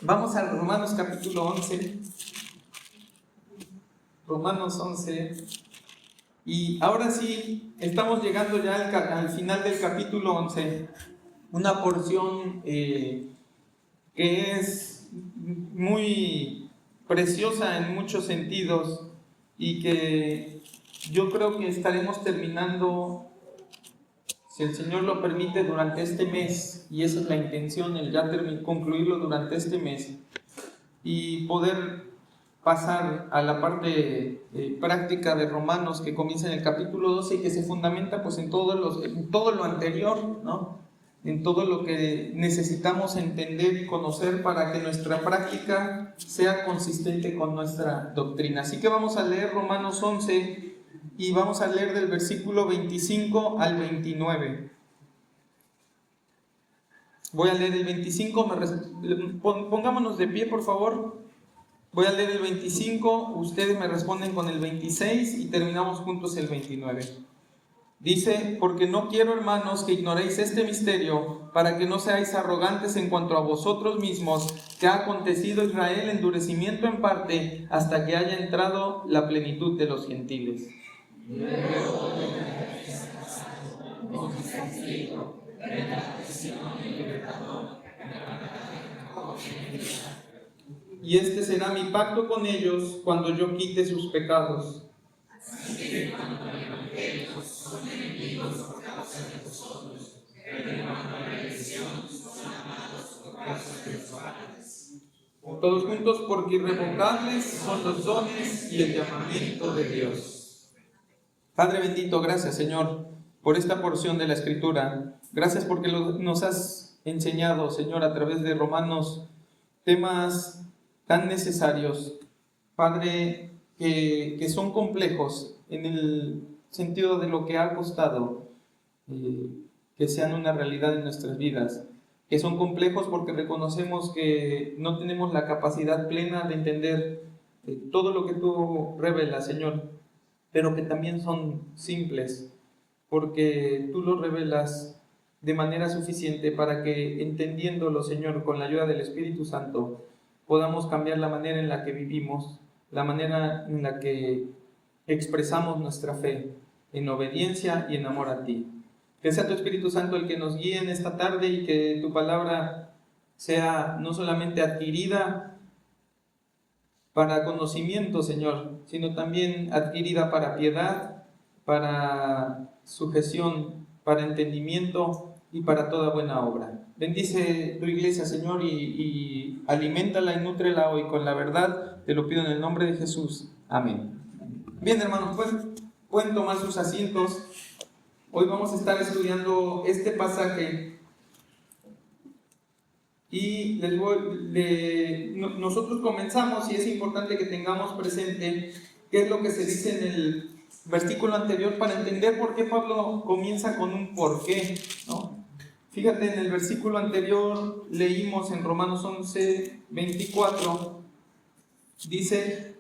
Vamos a Romanos capítulo 11. Romanos 11. Y ahora sí, estamos llegando ya al final del capítulo 11. Una porción que es muy preciosa en muchos sentidos y que yo creo que estaremos terminando, si el Señor lo permite, durante este mes, y esa es la intención, el ya concluirlo durante este mes y poder pasar a la parte práctica de Romanos que comienza en el capítulo 12 y que se fundamenta pues en todo lo anterior, ¿no? En todo lo que necesitamos entender y conocer para que nuestra práctica sea consistente con nuestra doctrina. Así que vamos a leer Romanos 11 y vamos a leer del versículo 25 al 29. Voy a leer el 25, pongámonos de pie por favor. Voy a leer el 25, ustedes me responden con el 26 y terminamos juntos el 29. Dice: porque no quiero, hermanos, que ignoréis este misterio, para que no seáis arrogantes en cuanto a vosotros mismos, que ha acontecido a Israel endurecimiento en parte, hasta que haya entrado la plenitud de los gentiles. Y este será mi pacto con ellos cuando yo quite sus pecados. Así que cuando el evangelio son enemigos por causa de vosotros, pero en cuanto a la elección son amados por causa de los padres. Todos juntos, porque irrevocables son los dones y el llamamiento de Dios. Padre bendito, gracias Señor por esta porción de la Escritura. Gracias porque nos has enseñado, Señor, a través de Romanos, temas tan necesarios, Padre, que son complejos en el sentido de lo que ha costado que sean una realidad en nuestras vidas, que son complejos porque reconocemos que no tenemos la capacidad plena de entender todo lo que tú revelas, Señor, pero que también son simples, porque tú lo revelas de manera suficiente para que, entendiéndolo, Señor, con la ayuda del Espíritu Santo, podamos cambiar la manera en la que vivimos, la manera en la que expresamos nuestra fe, en obediencia y en amor a ti. Que sea tu Espíritu Santo el que nos guíe en esta tarde y que tu palabra sea no solamente adquirida para conocimiento, Señor, sino también adquirida para piedad, para sujeción, para entendimiento y para toda buena obra. Bendice tu iglesia, Señor, y aliméntala y nútrela hoy con la verdad. Te lo pido en el nombre de Jesús. Amén. Bien, hermanos, pueden tomar sus asientos. Hoy vamos a estar estudiando este pasaje y nosotros comenzamos, y es importante que tengamos presente qué es lo que se dice en el versículo anterior para entender por qué Pablo comienza con un porqué, ¿no? Fíjate, en el versículo anterior leímos en Romanos 11, 24, dice: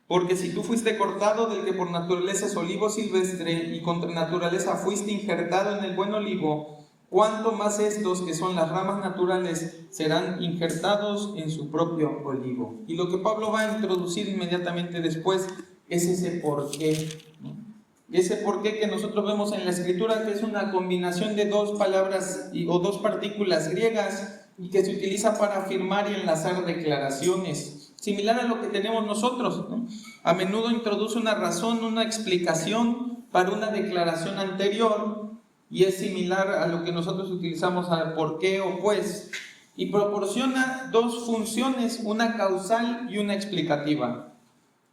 porque si tú fuiste cortado del que por naturaleza es olivo silvestre y contra naturaleza fuiste injertado en el buen olivo, ¿cuánto más estos que son las ramas naturales serán injertados en su propio olivo? Y lo que Pablo va a introducir inmediatamente después es ese porqué, ¿no? Ese porqué que nosotros vemos en la Escritura, que es una combinación de dos palabras o dos partículas griegas y que se utiliza para afirmar y enlazar declaraciones, similar a lo que tenemos nosotros, ¿no? A menudo introduce una razón, una explicación para una declaración anterior, y es similar a lo que nosotros utilizamos al por qué o pues, y proporciona dos funciones, una causal y una explicativa.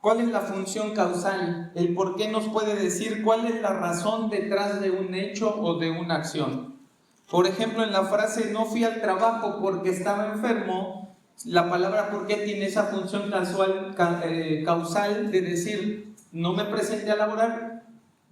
¿Cuál es la función causal? El por qué nos puede decir cuál es la razón detrás de un hecho o de una acción. Por ejemplo, en la frase no fui al trabajo porque estaba enfermo, la palabra por qué tiene esa función causal de decir no me presenté a laborar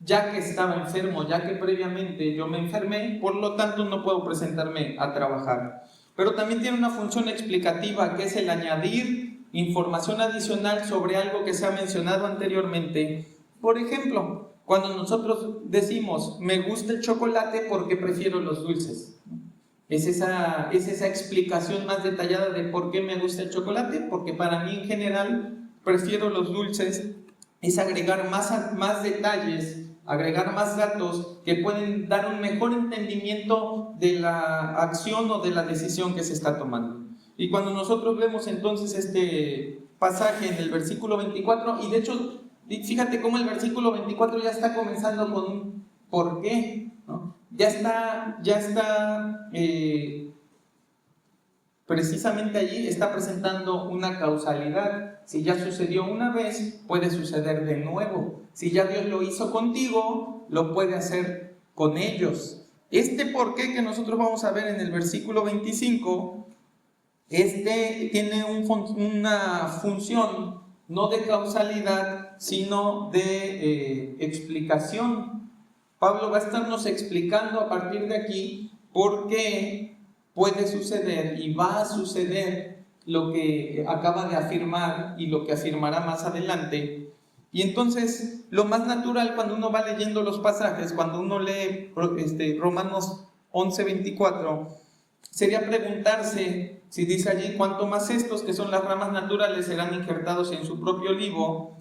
ya que estaba enfermo, ya que previamente yo me enfermé, por lo tanto no puedo presentarme a trabajar. Pero también tiene una función explicativa, que es el añadir información adicional sobre algo que se ha mencionado anteriormente. Por ejemplo, cuando nosotros decimos me gusta el chocolate porque prefiero los dulces, Es esa explicación más detallada de por qué me gusta el chocolate, porque para mí en general prefiero los dulces, es agregar más detalles, agregar más datos que pueden dar un mejor entendimiento de la acción o de la decisión que se está tomando. Y cuando nosotros vemos entonces este pasaje en el versículo 24, y de hecho, fíjate cómo el versículo 24 ya está comenzando con un ¿por qué? ¿No? Ya está precisamente allí está presentando una causalidad. Si ya sucedió una vez, puede suceder de nuevo. Si ya Dios lo hizo contigo, lo puede hacer con ellos. Este por qué que nosotros vamos a ver en el versículo 25, tiene una función no de causalidad, sino de explicación. Pablo va a estarnos explicando a partir de aquí por qué puede suceder y va a suceder lo que acaba de afirmar y lo que afirmará más adelante. Y entonces, lo más natural cuando uno va leyendo los pasajes, cuando uno lee Romanos 11:24, sería preguntarse, si dice allí, cuanto más estos que son las ramas naturales serán injertados en su propio olivo,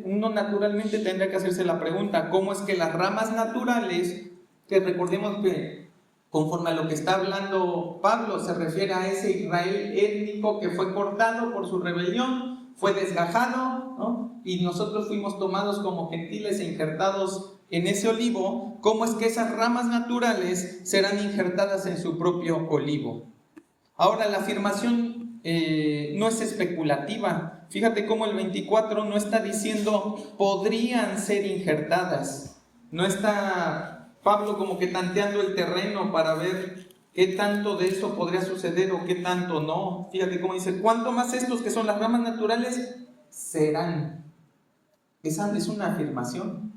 uno naturalmente tendría que hacerse la pregunta, ¿cómo es que las ramas naturales, que recordemos que conforme a lo que está hablando Pablo, se refiere a ese Israel étnico que fue cortado por su rebelión, fue desgajado, ¿no? Y nosotros fuimos tomados como gentiles e injertados en ese olivo, ¿cómo es que esas ramas naturales serán injertadas en su propio olivo? Ahora, la afirmación no es especulativa. Fíjate cómo el 24 no está diciendo podrían ser injertadas. No está Pablo como que tanteando el terreno para ver qué tanto de eso podría suceder o qué tanto no. Fíjate cómo dice, cuanto más estos que son las ramas naturales serán. Esa es una afirmación.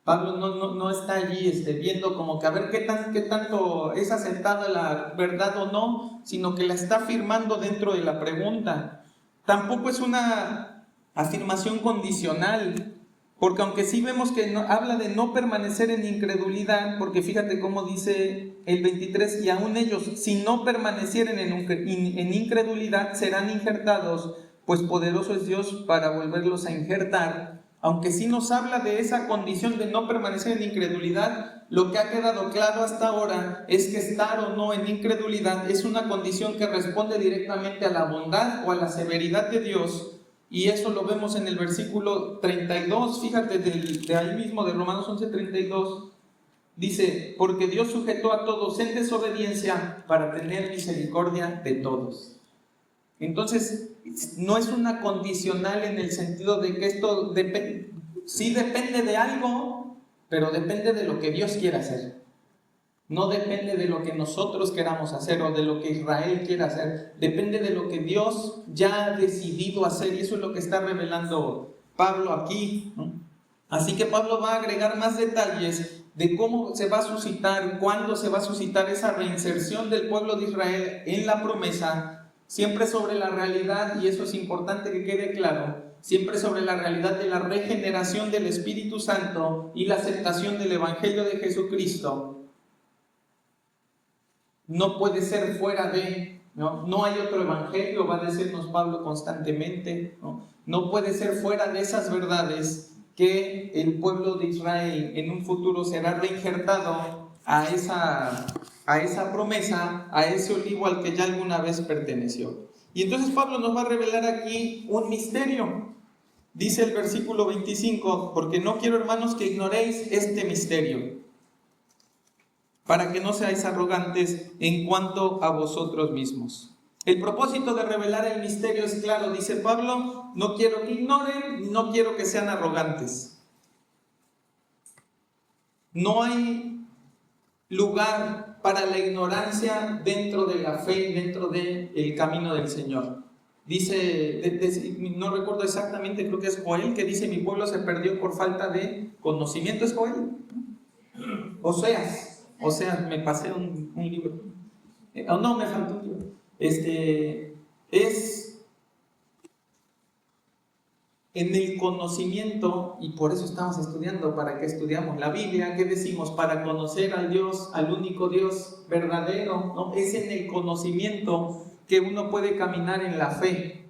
Pablo no está allí viendo como que a ver qué tanto es aceptada la verdad o no, sino que la está afirmando dentro de la pregunta. Tampoco es una afirmación condicional, porque aunque sí vemos que habla de no permanecer en incredulidad, porque fíjate cómo dice el 23, y aún ellos, si no permanecieren en incredulidad, serán injertados, pues poderoso es Dios para volverlos a injertar. Aunque sí nos habla de esa condición de no permanecer en incredulidad, lo que ha quedado claro hasta ahora es que estar o no en incredulidad es una condición que responde directamente a la bondad o a la severidad de Dios. Y eso lo vemos en el versículo 32, fíjate, de ahí mismo, de Romanos 11:32. Dice, porque Dios sujetó a todos en desobediencia para tener misericordia de todos. Entonces, no es una condicional en el sentido de que esto sí depende de algo, pero depende de lo que Dios quiera hacer. No depende de lo que nosotros queramos hacer o de lo que Israel quiera hacer. Depende de lo que Dios ya ha decidido hacer, y eso es lo que está revelando Pablo aquí, ¿no? Así que Pablo va a agregar más detalles de cómo se va a suscitar, cuándo se va a suscitar esa reinserción del pueblo de Israel en la promesa, siempre sobre la realidad, y eso es importante que quede claro, siempre sobre la realidad de la regeneración del Espíritu Santo y la aceptación del Evangelio de Jesucristo. No puede ser fuera de, no hay otro evangelio, va a decirnos Pablo constantemente, no puede ser fuera de esas verdades que el pueblo de Israel en un futuro será reinjertado a esa promesa, a ese olivo al que ya alguna vez perteneció. Y entonces Pablo nos va a revelar aquí un misterio. Dice el versículo 25, porque no quiero, hermanos, que ignoréis este misterio, para que no seáis arrogantes en cuanto a vosotros mismos. El propósito de revelar el misterio es claro, dice Pablo, no quiero que ignoren, no quiero que sean arrogantes. No hay lugar para la ignorancia dentro de la fe, dentro del camino del Señor. Dice, no recuerdo exactamente, creo que es Joel, que dice, mi pueblo se perdió por falta de conocimiento. ¿Es Joel? Oseas, me pasé un libro. No, me faltó un libro. Es en el conocimiento, y por eso estamos estudiando. ¿Para qué estudiamos la Biblia? ¿Qué decimos? Para conocer al Dios, al único Dios verdadero, ¿no? Es en el conocimiento que uno puede caminar en la fe,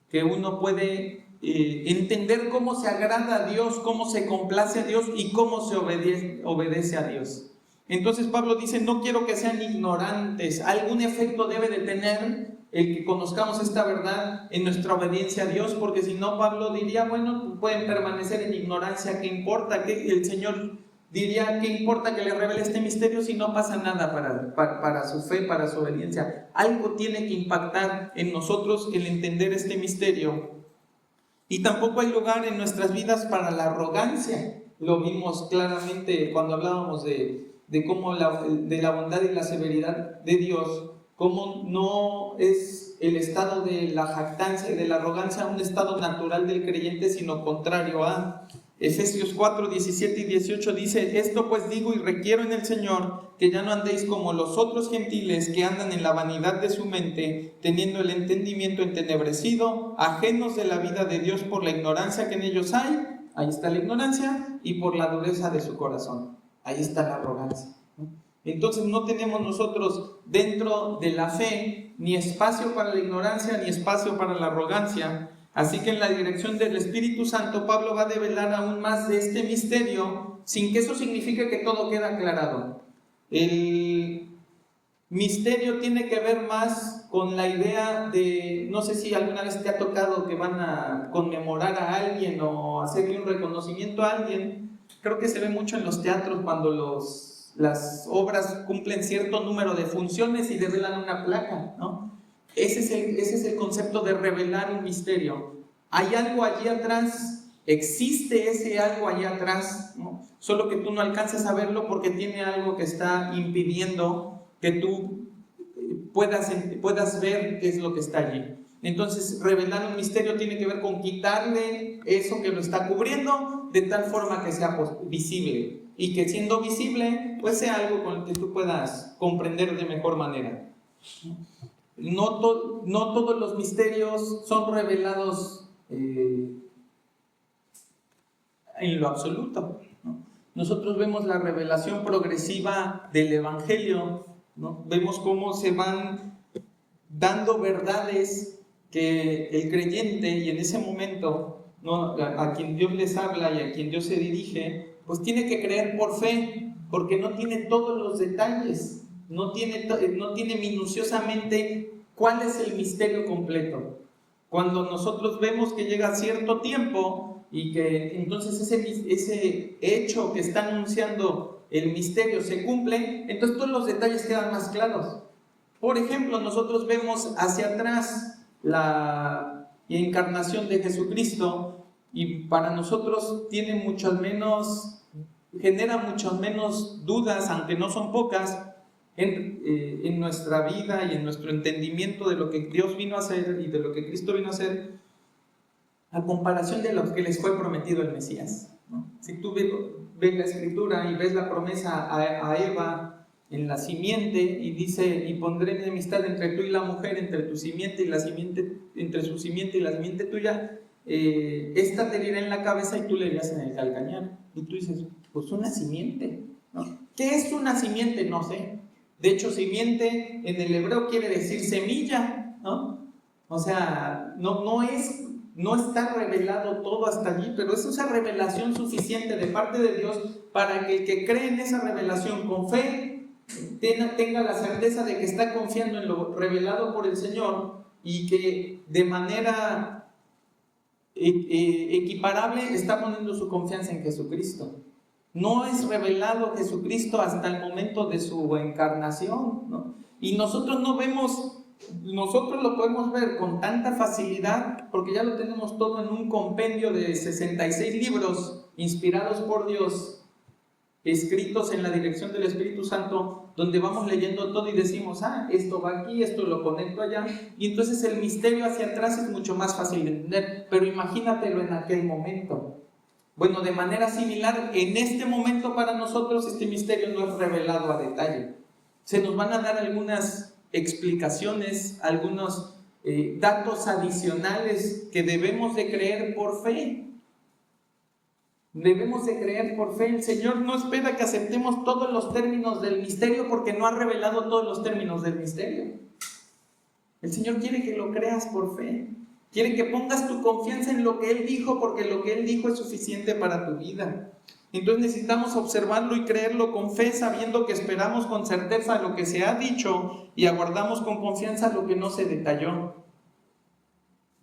que uno puede entender cómo se agrada a Dios, cómo se complace a Dios y cómo se obedece a Dios. Entonces Pablo dice, no quiero que sean ignorantes. Algún efecto debe de tener el que conozcamos esta verdad en nuestra obediencia a Dios, porque si no, Pablo diría, bueno, pueden permanecer en ignorancia, ¿qué importa? Que el Señor diría, ¿qué importa que le revele este misterio si no pasa nada para su fe, para su obediencia? Algo tiene que impactar en nosotros el entender este misterio. Y tampoco hay lugar en nuestras vidas para la arrogancia. Lo vimos claramente cuando hablábamos de cómo de la bondad y la severidad de Dios, cómo no es el estado de la jactancia y de la arrogancia un estado natural del creyente, sino contrario a. Efesios 4, 17 y 18 dice, esto pues digo y requiero en el Señor, que ya no andéis como los otros gentiles que andan en la vanidad de su mente, teniendo el entendimiento entenebrecido, ajenos de la vida de Dios por la ignorancia que en ellos hay, ahí está la ignorancia, y por la dureza de su corazón, ahí está la arrogancia. Entonces no tenemos nosotros dentro de la fe ni espacio para la ignorancia ni espacio para la arrogancia. Así que en la dirección del Espíritu Santo, Pablo va a develar aún más de este misterio, sin que eso signifique que todo queda aclarado. El misterio tiene que ver más con la idea de, no sé si alguna vez te ha tocado que van a conmemorar a alguien o hacerle un reconocimiento a alguien. Creo que se ve mucho en los teatros cuando las obras cumplen cierto número de funciones y develan una placa, ¿no? Ese es el concepto de revelar un misterio. Hay algo allí atrás, existe ese algo allí atrás, ¿no? Solo que tú no alcanzas a verlo porque tiene algo que está impidiendo que tú puedas ver qué es lo que está allí. Entonces, revelar un misterio tiene que ver con quitarle eso que lo está cubriendo de tal forma que sea visible, y que siendo visible, pues sea algo con el que tú puedas comprender de mejor manera. No todos los misterios son revelados en lo absoluto, ¿no? Nosotros vemos la revelación progresiva del Evangelio, ¿no? Vemos cómo se van dando verdades que el creyente, y en ese momento, ¿no?, a quien Dios les habla y a quien Dios se dirige, pues tiene que creer por fe, porque no tiene todos los detalles, no tiene minuciosamente cuál es el misterio completo. Cuando nosotros vemos que llega cierto tiempo y que entonces ese hecho que está anunciando el misterio se cumple, entonces todos los detalles quedan más claros. Por ejemplo, nosotros vemos hacia atrás la encarnación de Jesucristo, y para nosotros genera muchas menos dudas, aunque no son pocas, en nuestra vida y en nuestro entendimiento de lo que Dios vino a hacer y de lo que Cristo vino a hacer, a comparación de lo que les fue prometido el Mesías, ¿no? Si tú ves la Escritura y ves la promesa a Eva en la simiente, y dice, y pondré enemistad entre tú y la mujer, entre tu simiente y la simiente, entre su simiente y la simiente tuya, esta te herirá en la cabeza y tú le herirás en el calcañar. Y tú dices, pues una simiente, ¿no? ¿Qué es una simiente? No sé. De hecho, simiente en el hebreo quiere decir semilla, ¿no? O sea, no está revelado todo hasta allí, pero es esa revelación suficiente de parte de Dios para que el que cree en esa revelación con fe tenga la certeza de que está confiando en lo revelado por el Señor, y que de manera equiparable está poniendo su confianza en Jesucristo. No es revelado Jesucristo hasta el momento de su encarnación, ¿no? Y nosotros lo podemos ver con tanta facilidad porque ya lo tenemos todo en un compendio de 66 libros inspirados por Dios, escritos en la dirección del Espíritu Santo, donde vamos leyendo todo y decimos, esto va aquí, esto lo conecto allá, y entonces el misterio hacia atrás es mucho más fácil de entender. Pero imagínatelo en aquel momento. Bueno, de manera similar, en este momento para nosotros este misterio no es revelado a detalle. Se nos van a dar algunas explicaciones, algunos datos adicionales que debemos de creer por fe. Debemos de creer por fe. El Señor no espera que aceptemos todos los términos del misterio porque no ha revelado todos los términos del misterio. El Señor quiere que lo creas por fe. Quiere que pongas tu confianza en lo que Él dijo, porque lo que Él dijo es suficiente para tu vida. Entonces necesitamos observarlo y creerlo con fe, sabiendo que esperamos con certeza lo que se ha dicho y aguardamos con confianza lo que no se detalló.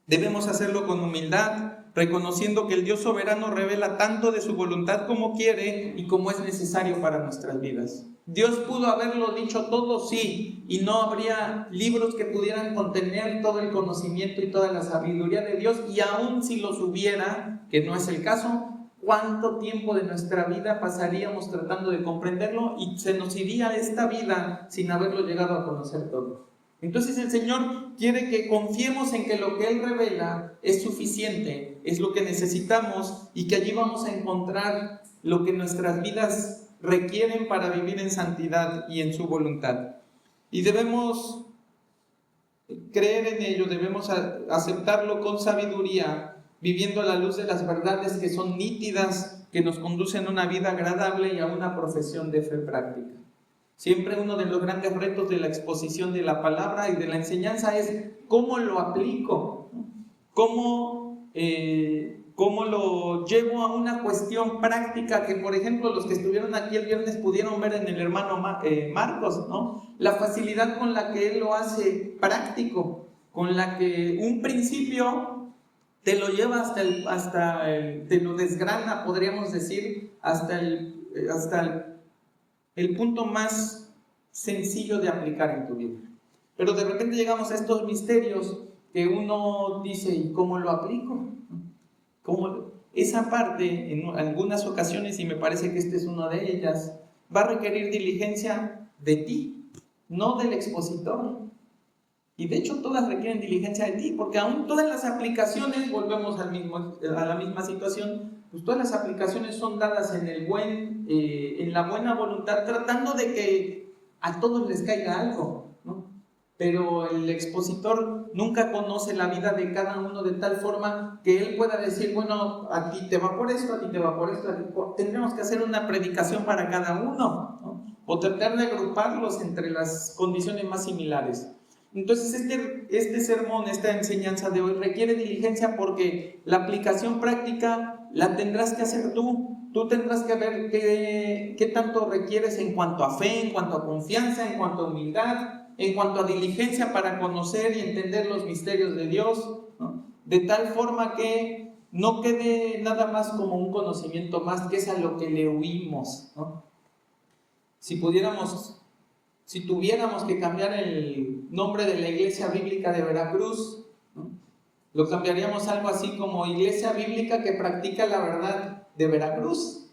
Debemos hacerlo con humildad, reconociendo que el Dios soberano revela tanto de su voluntad como quiere y como es necesario para nuestras vidas. Dios pudo haberlo dicho todo, sí, y no habría libros que pudieran contener todo el conocimiento y toda la sabiduría de Dios, y aun si los hubiera, que no es el caso, ¿cuánto tiempo de nuestra vida pasaríamos tratando de comprenderlo y se nos iría esta vida sin haberlo llegado a conocer todo? Entonces el Señor quiere que confiemos en que lo que Él revela es suficiente, es lo que necesitamos y que allí vamos a encontrar lo que nuestras vidas requieren para vivir en santidad y en su voluntad. Y debemos creer en ello, debemos aceptarlo con sabiduría, viviendo a la luz de las verdades que son nítidas, que nos conducen a una vida agradable y a una profesión de fe práctica. Siempre uno de los grandes retos de la exposición de la palabra y de la enseñanza es cómo lo aplico, cómo lo llevo a una cuestión práctica que, por ejemplo, los que estuvieron aquí el viernes pudieron ver en el hermano Marcos, ¿no? La facilidad con la que él lo hace práctico, con la que un principio te lo lleva te lo desgrana, podríamos decir, hasta el punto más sencillo de aplicar en tu vida. Pero de repente llegamos a estos misterios que uno dice, ¿y cómo lo aplico? Esa parte, en algunas ocasiones, y me parece que esta es una de ellas, va a requerir diligencia de ti, no del expositor. Y de hecho todas requieren diligencia de ti, porque aún todas las aplicaciones, volvemos a la misma situación, pues todas las aplicaciones son dadas en la buena voluntad, tratando de que a todos les caiga algo, ¿no? Pero el expositor nunca conoce la vida de cada uno de tal forma que él pueda decir, bueno, a ti te va por esto, a ti te va por esto, tendremos que hacer una predicación para cada uno, ¿no? O tratar de agruparlos entre las condiciones más similares. Entonces este sermón, esta enseñanza de hoy requiere diligencia porque la aplicación práctica la tendrás que hacer tú. Tú tendrás que ver qué tanto requieres en cuanto a fe, en cuanto a confianza, en cuanto a humildad, en cuanto a diligencia para conocer y entender los misterios de Dios, ¿no? De tal forma que no quede nada más como un conocimiento más, que es a lo que le huimos, ¿no? Si tuviéramos que cambiar el nombre de la Iglesia Bíblica de Veracruz, ¿no? Lo cambiaríamos algo así como Iglesia Bíblica que practica la verdad de Veracruz,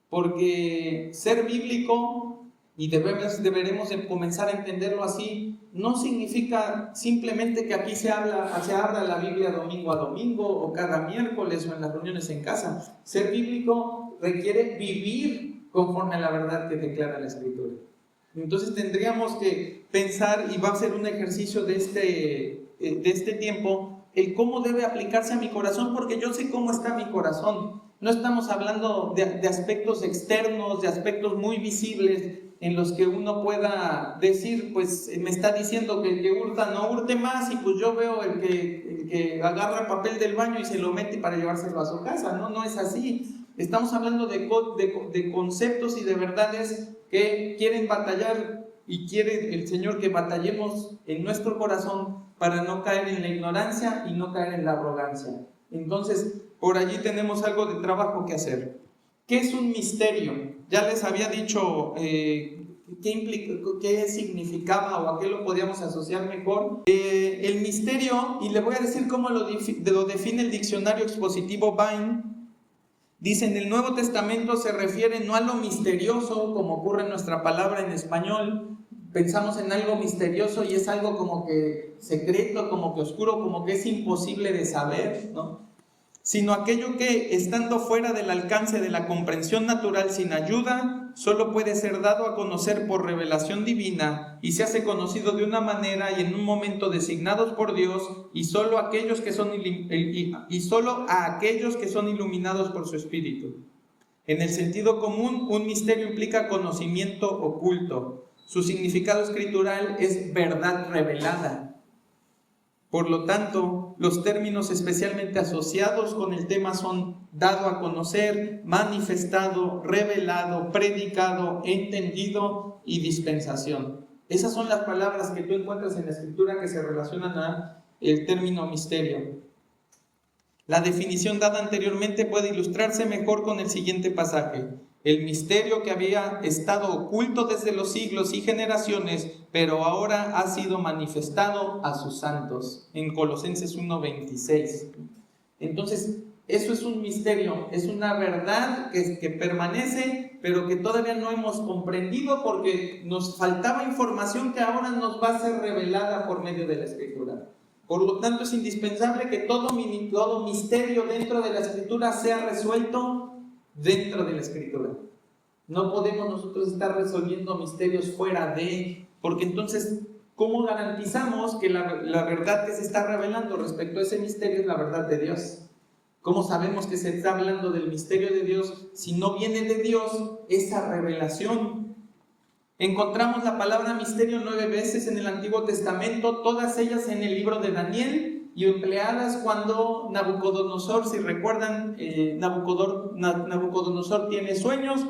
porque ser bíblico, y deberemos de comenzar a entenderlo así, no significa simplemente que aquí se abra la Biblia domingo a domingo o cada miércoles o en las reuniones en casa. Ser bíblico requiere vivir conforme a la verdad que declara la Escritura. Entonces tendríamos que pensar, y va a ser un ejercicio de este tiempo, el cómo debe aplicarse a mi corazón, porque yo sé cómo está mi corazón. No estamos hablando de aspectos externos, de aspectos muy visibles, en los que uno pueda decir, pues me está diciendo que el que hurta no hurte más, y pues yo veo el que agarra el papel del baño y se lo mete para llevárselo a su casa. No es así. Estamos hablando de conceptos y de verdades que quieren batallar, y quiere el Señor que batallemos en nuestro corazón para no caer en la ignorancia y no caer en la arrogancia. Entonces, por allí tenemos algo de trabajo que hacer. ¿Qué es un misterio? Ya les había dicho qué significaba o a qué lo podíamos asociar mejor. El misterio, y le voy a decir cómo lo define el diccionario expositivo Vine. Dice, en el Nuevo Testamento se refiere no a lo misterioso, como ocurre en nuestra palabra en español. Pensamos en algo misterioso y es algo como que secreto, como que oscuro, como que es imposible de saber, ¿no? sino aquello que, estando fuera del alcance de la comprensión natural sin ayuda, solo puede ser dado a conocer por revelación divina y se hace conocido de una manera y en un momento designados por Dios y solo a aquellos que son iluminados por su Espíritu. En el sentido común, un misterio implica conocimiento oculto. Su significado escritural es verdad revelada. Por lo tanto, los términos especialmente asociados con el tema son dado a conocer, manifestado, revelado, predicado, entendido y dispensación. Esas son las palabras que tú encuentras en la Escritura que se relacionan al término misterio. La definición dada anteriormente puede ilustrarse mejor con el siguiente pasaje. El misterio que había estado oculto desde los siglos y generaciones, pero ahora ha sido manifestado a sus santos, en Colosenses 1:26. Entonces, eso es un misterio, es una verdad que permanece, pero que todavía no hemos comprendido porque nos faltaba información que ahora nos va a ser revelada por medio de la Escritura. Por lo tanto, es indispensable que todo misterio dentro de la Escritura sea resuelto dentro de la Escritura. No podemos nosotros estar resolviendo misterios fuera de, porque entonces, ¿cómo garantizamos que la verdad que se está revelando respecto a ese misterio es la verdad de Dios? ¿Cómo sabemos que se está hablando del misterio de Dios si no viene de Dios esa revelación? Encontramos la palabra misterio 9 veces en el Antiguo Testamento, todas ellas en el libro de Daniel y empleadas cuando Nabucodonosor, si recuerdan, Nabucodonosor tiene sueños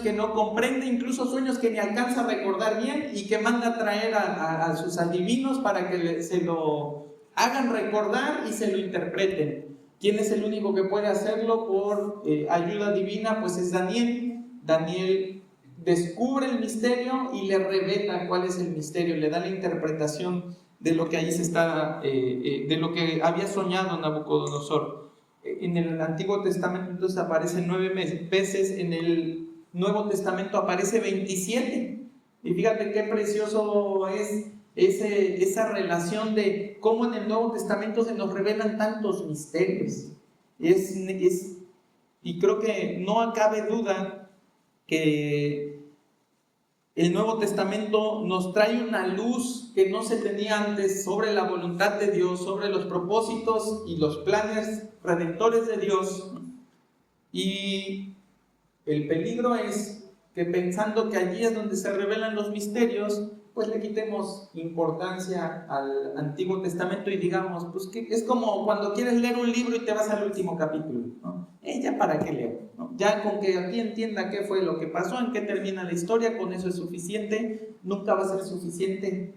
que no comprende, incluso sueños que ni alcanza a recordar bien y que manda a traer a sus adivinos para que se lo hagan recordar y se lo interpreten. ¿Quién es el único que puede hacerlo por ayuda divina? Pues es Daniel. Daniel descubre el misterio y le revela cuál es el misterio, le da la interpretación de lo que ahí de lo que había soñado Nabucodonosor. En el Antiguo Testamento entonces aparece 9 veces, en el Nuevo Testamento aparece 27. Y fíjate qué precioso es esa relación de cómo en el Nuevo Testamento se nos revelan tantos misterios. Y creo que no cabe duda que el Nuevo Testamento nos trae una luz que no se tenía antes sobre la voluntad de Dios, sobre los propósitos y los planes redentores de Dios. Y el peligro es que pensando que allí es donde se revelan los misterios, pues le quitemos importancia al Antiguo Testamento y digamos, pues que es como cuando quieres leer un libro y te vas al último capítulo, ¿no? ¿Ya para qué leo? ¿No? Ya con que aquí entienda qué fue lo que pasó, en qué termina la historia, con eso es suficiente. Nunca va a ser suficiente.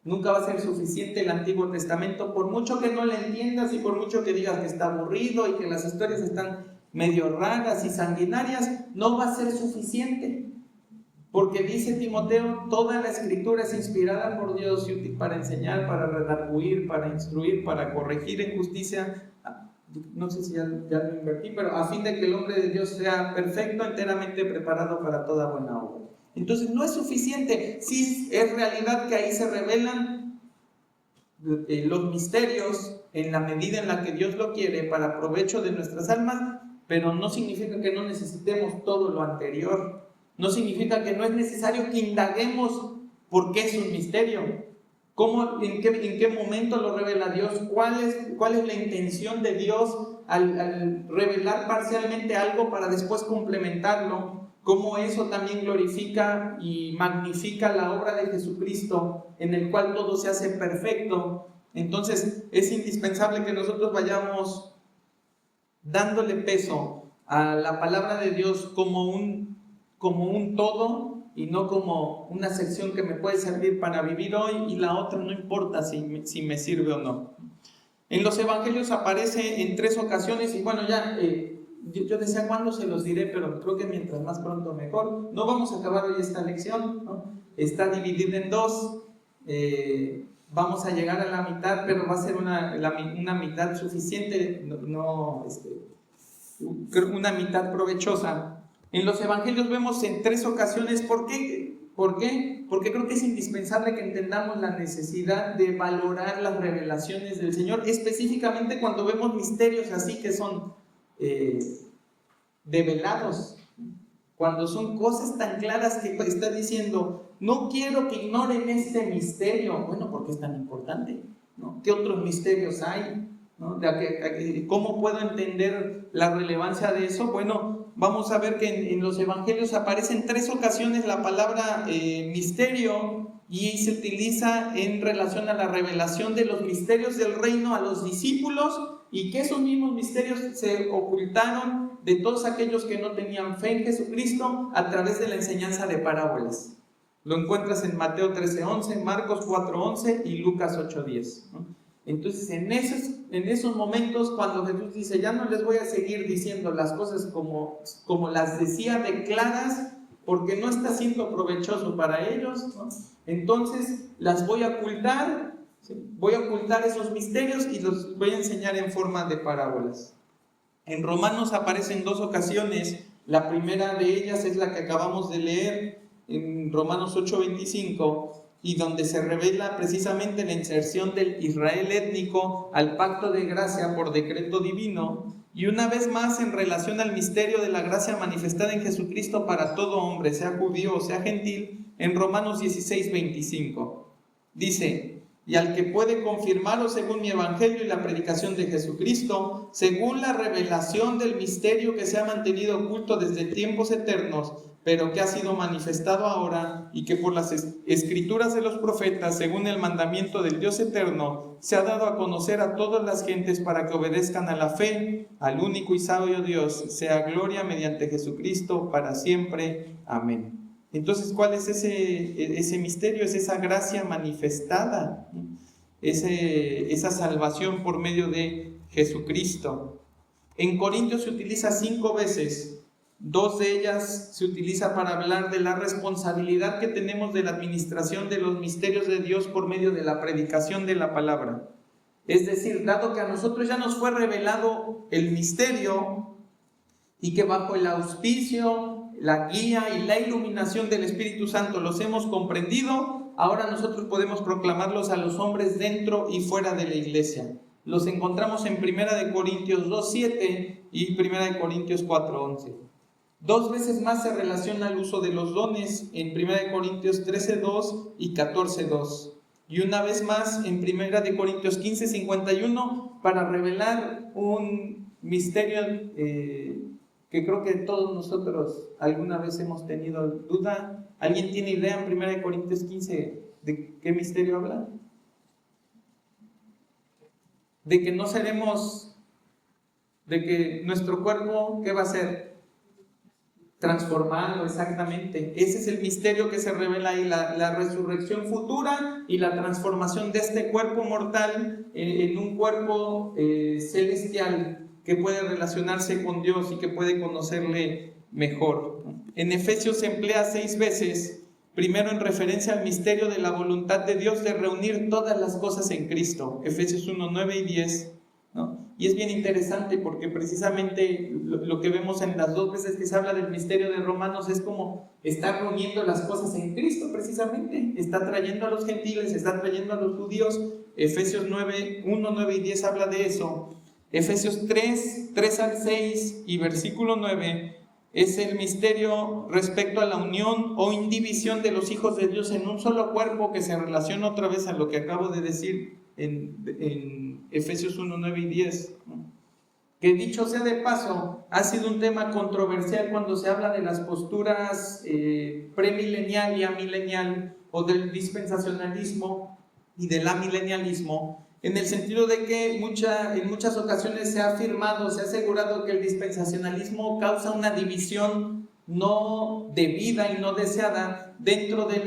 Nunca va a ser suficiente el Antiguo Testamento, por mucho que no le entiendas y por mucho que digas que está aburrido y que las historias están medio raras y sanguinarias, no va a ser suficiente. Porque dice Timoteo, toda la Escritura es inspirada por Dios y útil para enseñar, para redarguir, para instruir, para corregir en justicia. No sé si ya lo invertí, pero a fin de que el hombre de Dios sea perfecto, enteramente preparado para toda buena obra. Entonces no es suficiente. Sí es realidad que ahí se revelan los misterios en la medida en la que Dios lo quiere para provecho de nuestras almas, pero no significa que no necesitemos todo lo anterior. No significa que no es necesario que indaguemos por qué es un misterio. ¿En qué momento lo revela Dios? ¿Cuál es la intención de Dios al revelar parcialmente algo para después complementarlo? ¿Cómo eso también glorifica y magnifica la obra de Jesucristo, en el cual todo se hace perfecto? Entonces es indispensable que nosotros vayamos dándole peso a la palabra de Dios como un todo, y no como una sección que me puede servir para vivir hoy y la otra no importa si me sirve o no. En los evangelios aparece en 3 ocasiones y bueno, ya yo decía cuándo se los diré, pero creo que mientras más pronto mejor. No vamos a acabar hoy esta lección, ¿no? Está dividida en 2, vamos a llegar a la mitad, pero va a ser una mitad suficiente, una mitad provechosa. En los evangelios vemos en 3 ocasiones. ¿Por qué? Porque creo que es indispensable que entendamos la necesidad de valorar las revelaciones del Señor, específicamente cuando vemos misterios así que son develados, cuando son cosas tan claras que está diciendo, no quiero que ignoren este misterio. Bueno, ¿por qué es tan importante? ¿No? ¿Qué otros misterios hay? ¿No? ¿Cómo puedo entender la relevancia de eso? Bueno, vamos a ver que en los evangelios aparece en 3 ocasiones la palabra misterio, y se utiliza en relación a la revelación de los misterios del reino a los discípulos, y que esos mismos misterios se ocultaron de todos aquellos que no tenían fe en Jesucristo a través de la enseñanza de parábolas. Lo encuentras en Mateo 13:11, Marcos 4:11 y Lucas 8:10, ¿no? Entonces, en esos momentos, cuando Jesús dice, ya no les voy a seguir diciendo las cosas como las decía de claras, porque no está siendo provechoso para ellos, ¿no? Entonces, las voy a ocultar, ¿sí? Voy a ocultar esos misterios y los voy a enseñar en forma de parábolas. En Romanos aparecen 2 ocasiones. La primera de ellas es la que acabamos de leer, en Romanos 8:25, y donde se revela precisamente la inserción del Israel étnico al pacto de gracia por decreto divino, y una vez más en relación al misterio de la gracia manifestada en Jesucristo para todo hombre, sea judío o sea gentil, en Romanos 16:25. Dice, y al que puede confirmaros según mi evangelio y la predicación de Jesucristo, según la revelación del misterio que se ha mantenido oculto desde tiempos eternos, pero que ha sido manifestado ahora, y que por las escrituras de los profetas, según el mandamiento del Dios eterno, se ha dado a conocer a todas las gentes para que obedezcan a la fe, al único y sabio Dios, sea gloria mediante Jesucristo para siempre. Amén. Entonces, ¿cuál es ese misterio? Es esa gracia manifestada, esa salvación por medio de Jesucristo. En Corintios se utiliza 5 veces. 2 de ellas se utiliza para hablar de la responsabilidad que tenemos de la administración de los misterios de Dios por medio de la predicación de la palabra. Es decir, dado que a nosotros ya nos fue revelado el misterio y que bajo el auspicio, la guía y la iluminación del Espíritu Santo los hemos comprendido, ahora nosotros podemos proclamarlos a los hombres dentro y fuera de la iglesia. Los encontramos en 1 Corintios 2:7 y 1 Corintios 4:11. 2 veces más se relaciona el uso de los dones en 1 Corintios 13:2 y 14:2. Y una vez más en 1 Corintios 15:51 para revelar un misterio que creo que todos nosotros alguna vez hemos tenido duda. ¿Alguien tiene idea en 1 Corintios 15 de qué misterio habla? De que no seremos, de que nuestro cuerpo, ¿qué va a ser? Transformado, exactamente. Ese es el misterio que se revela ahí, la resurrección futura y la transformación de este cuerpo mortal en un cuerpo celestial que puede relacionarse con Dios y que puede conocerle mejor. En Efesios se emplea 6 veces, primero en referencia al misterio de la voluntad de Dios de reunir todas las cosas en Cristo, Efesios 1:9 y 10, ¿no? Y es bien interesante porque precisamente lo que vemos en las 2 veces que se habla del misterio de Romanos es como está reuniendo las cosas en Cristo, precisamente. Está trayendo a los gentiles, está trayendo a los judíos. Efesios 1, 9 y 10 habla de eso. Efesios 3 al 6 y versículo 9 es el misterio respecto a la unión o indivisión de los hijos de Dios en un solo cuerpo, que se relaciona otra vez a lo que acabo de decir en Efesios 1, 9 y 10, ¿no? Que dicho sea de paso, ha sido un tema controversial cuando se habla de las posturas premilenial y amilenial, o del dispensacionalismo y del amilenialismo, en el sentido de que en muchas ocasiones se ha afirmado, se ha asegurado que el dispensacionalismo causa una división no debida y no deseada dentro de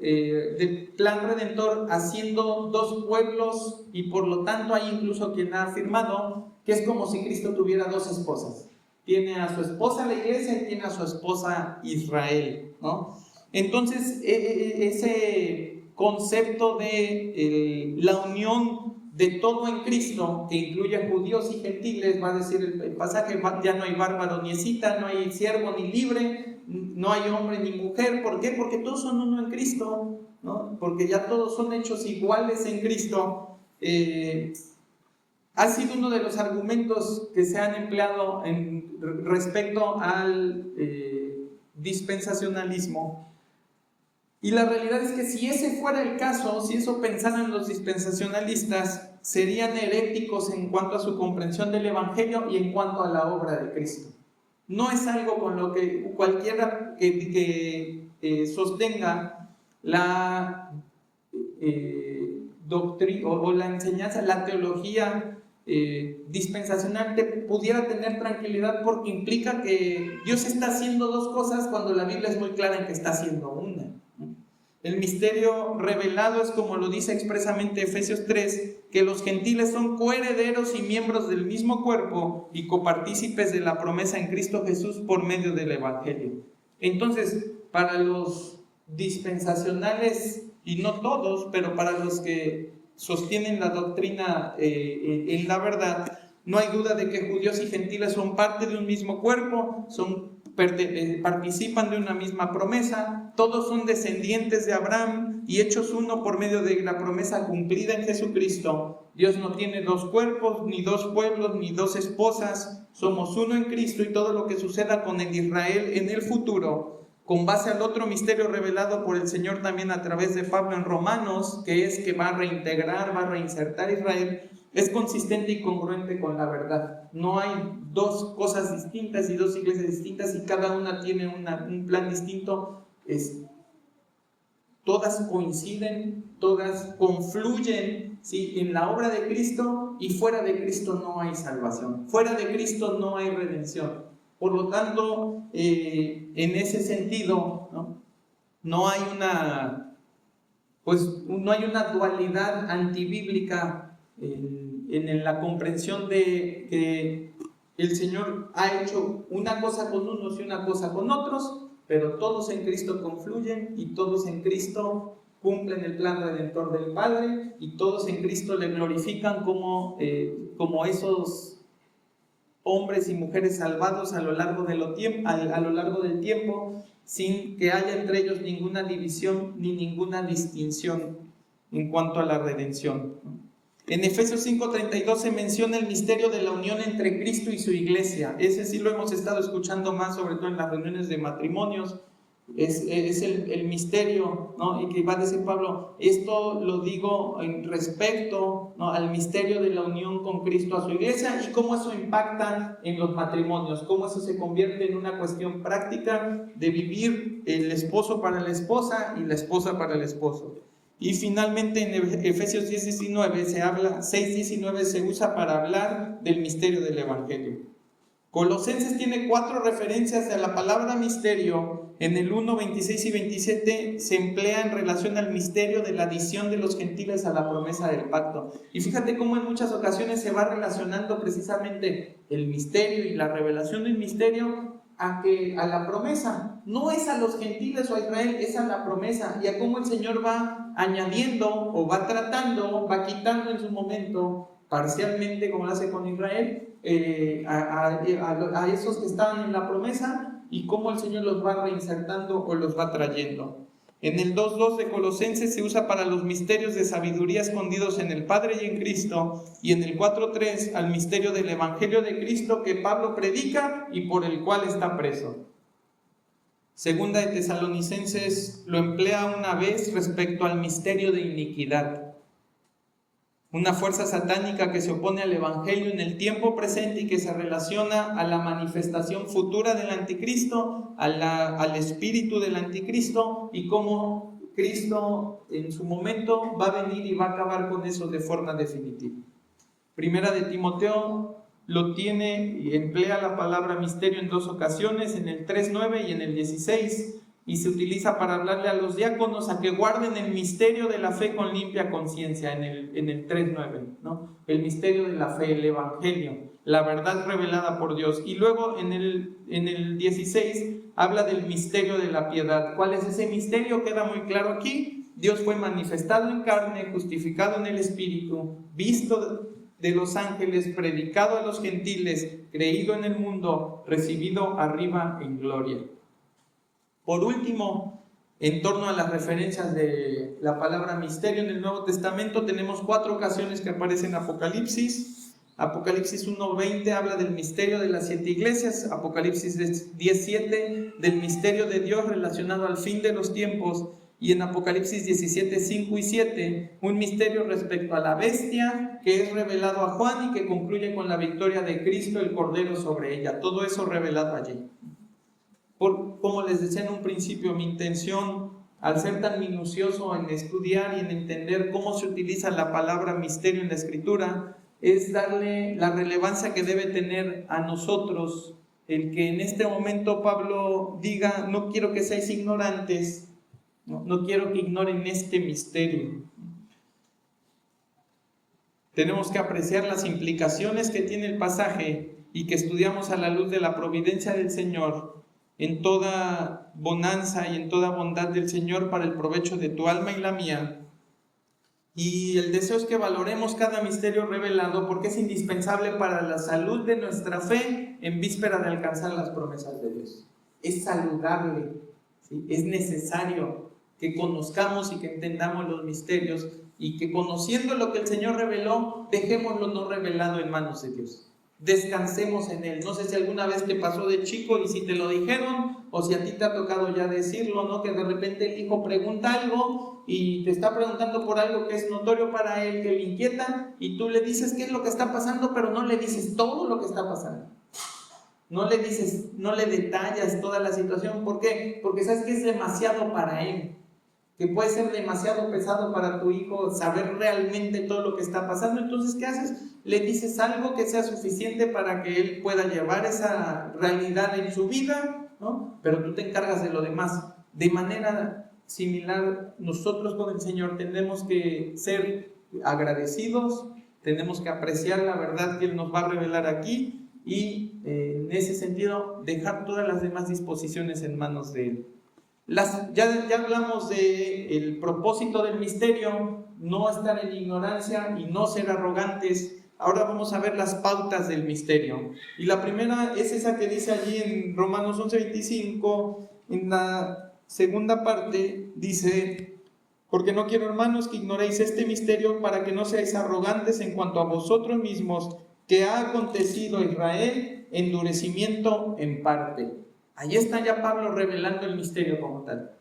del plan redentor, haciendo 2 pueblos, y por lo tanto hay incluso quien ha afirmado que es como si Cristo tuviera 2 esposas. Tiene a su esposa la iglesia y tiene a su esposa Israel, ¿no? Entonces, ese concepto de la unión de todo en Cristo, que incluye judíos y gentiles, va a decir el pasaje, ya no hay bárbaro ni escita, no hay siervo ni libre, no hay hombre ni mujer. ¿Por qué? Porque todos son uno en Cristo, ¿no? Porque ya todos son hechos iguales en Cristo. Ha sido uno de los argumentos que se han empleado respecto al dispensacionalismo. Y la realidad es que si ese fuera el caso, si eso pensaran los dispensacionalistas, serían heréticos en cuanto a su comprensión del Evangelio y en cuanto a la obra de Cristo. No es algo con lo que cualquiera que sostenga la doctrina o la enseñanza, la teología dispensacional, te pudiera tener tranquilidad, porque implica que Dios está haciendo dos cosas cuando la Biblia es muy clara en que está haciendo una. El misterio revelado es, como lo dice expresamente Efesios 3, que los gentiles son coherederos y miembros del mismo cuerpo y copartícipes de la promesa en Cristo Jesús por medio del Evangelio. Entonces, para los dispensacionales, y no todos, pero para los que sostienen la doctrina en la verdad, no hay duda de que judíos y gentiles son parte de un mismo cuerpo, participan de una misma promesa, todos son descendientes de Abraham y hechos uno por medio de la promesa cumplida en Jesucristo. Dios no tiene dos cuerpos, ni dos pueblos, ni dos esposas, somos uno en Cristo, y todo lo que suceda con el Israel en el futuro, con base al otro misterio revelado por el Señor también a través de Pablo en Romanos, que es que va a reintegrar, va a reinsertar a Israel, es consistente y congruente con la verdad. No hay dos cosas distintas y dos iglesias distintas, y cada una tiene un plan distinto. Todas coinciden, todas confluyen, ¿sí?, en la obra de Cristo, y fuera de Cristo no hay salvación, fuera de Cristo no hay redención. Por lo tanto, en ese sentido, no hay una dualidad antibíblica en la comprensión de que el Señor ha hecho una cosa con unos y una cosa con otros, pero todos en Cristo confluyen y todos en Cristo cumplen el plan redentor del Padre, y todos en Cristo le glorifican como esos hombres y mujeres salvados a lo largo del tiempo, sin que haya entre ellos ninguna división ni ninguna distinción en cuanto a la redención. En Efesios 5:32 se menciona el misterio de la unión entre Cristo y su iglesia. Ese sí lo hemos estado escuchando más, sobre todo en las reuniones de matrimonios. Es el misterio, ¿no? Y que va a decir Pablo, esto lo digo en respecto, ¿no?, al misterio de la unión con Cristo a su iglesia, y cómo eso impacta en los matrimonios, cómo eso se convierte en una cuestión práctica de vivir el esposo para la esposa y la esposa para el esposo. Y finalmente en Efesios 6:19 se usa para hablar del misterio del Evangelio. Colosenses tiene 4 referencias a la palabra misterio. En el 1, 26 y 27 se emplea en relación al misterio de la adición de los gentiles a la promesa del pacto. Y fíjate cómo en muchas ocasiones se va relacionando precisamente el misterio y la revelación del misterio a la promesa. No es a los gentiles o a Israel, es a la promesa, y a cómo el Señor va añadiendo o va tratando, va quitando en su momento, parcialmente como lo hace con Israel, a esos que estaban en la promesa, y cómo el Señor los va reinsertando o los va trayendo. En el 2:2 de Colosenses se usa para los misterios de sabiduría escondidos en el Padre y en Cristo, y en el 4:3 al misterio del Evangelio de Cristo que Pablo predica y por el cual está preso. Segunda de Tesalonicenses lo emplea una vez respecto al misterio de iniquidad. Una fuerza satánica que se opone al Evangelio en el tiempo presente y que se relaciona a la manifestación futura del anticristo, al espíritu del anticristo, y cómo Cristo en su momento va a venir y va a acabar con eso de forma definitiva. Primera de Timoteo lo tiene y emplea la palabra misterio en 2 ocasiones, en el 3:9 y en el 16, y se utiliza para hablarle a los diáconos a que guarden el misterio de la fe con limpia conciencia, en el 3:9, ¿no? El misterio de la fe, el Evangelio, la verdad revelada por Dios. Y luego en el 16 habla del misterio de la piedad. ¿Cuál es ese misterio? Queda muy claro aquí. Dios fue manifestado en carne, justificado en el Espíritu, visto de los ángeles, predicado a los gentiles, creído en el mundo, recibido arriba en gloria. Por último, en torno a las referencias de la palabra misterio en el Nuevo Testamento, tenemos 4 ocasiones que aparece en Apocalipsis. Apocalipsis 1:20 habla del misterio de las 7 iglesias, Apocalipsis 10:7 del misterio de Dios relacionado al fin de los tiempos, y en Apocalipsis 17:5 y 7 un misterio respecto a la bestia que es revelado a Juan y que concluye con la victoria de Cristo el Cordero sobre ella. Todo eso revelado allí. Como les decía en un principio, mi intención, al ser tan minucioso en estudiar y en entender cómo se utiliza la palabra misterio en la Escritura, es darle la relevancia que debe tener a nosotros el que en este momento Pablo diga: no quiero que seáis ignorantes, no quiero que ignoren este misterio. Tenemos que apreciar las implicaciones que tiene el pasaje y que estudiamos a la luz de la providencia del Señor, en toda bonanza y en toda bondad del Señor para el provecho de tu alma y la mía. Y el deseo es que valoremos cada misterio revelado, porque es indispensable para la salud de nuestra fe en víspera de alcanzar las promesas de Dios. Es saludable, ¿sí? Es necesario que conozcamos y que entendamos los misterios, y que, conociendo lo que el Señor reveló, dejemos lo no revelado en manos de Dios. Descansemos en Él. No sé si alguna vez te pasó de chico y si te lo dijeron, o si a ti te ha tocado ya decirlo, ¿no? Que de repente el hijo pregunta algo y te está preguntando por algo que es notorio para él, que le inquieta, y tú le dices qué es lo que está pasando, pero no le dices todo lo que está pasando. No le dices, no le detallas toda la situación. ¿Por qué? Porque sabes que es demasiado para él, que puede ser demasiado pesado para tu hijo saber realmente todo lo que está pasando. Entonces, ¿qué haces? Le dices algo que sea suficiente para que él pueda llevar esa realidad en su vida, ¿no? Pero tú te encargas de lo demás. De manera similar, nosotros con el Señor tenemos que ser agradecidos, tenemos que apreciar la verdad que Él nos va a revelar aquí, y en ese sentido dejar todas las demás disposiciones en manos de Él. Ya hablamos del propósito del misterio: no estar en ignorancia y no ser arrogantes. Ahora vamos a ver las pautas del misterio. Y la primera es esa que dice allí en Romanos 11:25, en la segunda parte, dice: porque no quiero, hermanos, que ignoréis este misterio, para que no seáis arrogantes en cuanto a vosotros mismos, que ha acontecido a Israel endurecimiento en parte. Ahí está ya Pablo revelando el misterio como tal.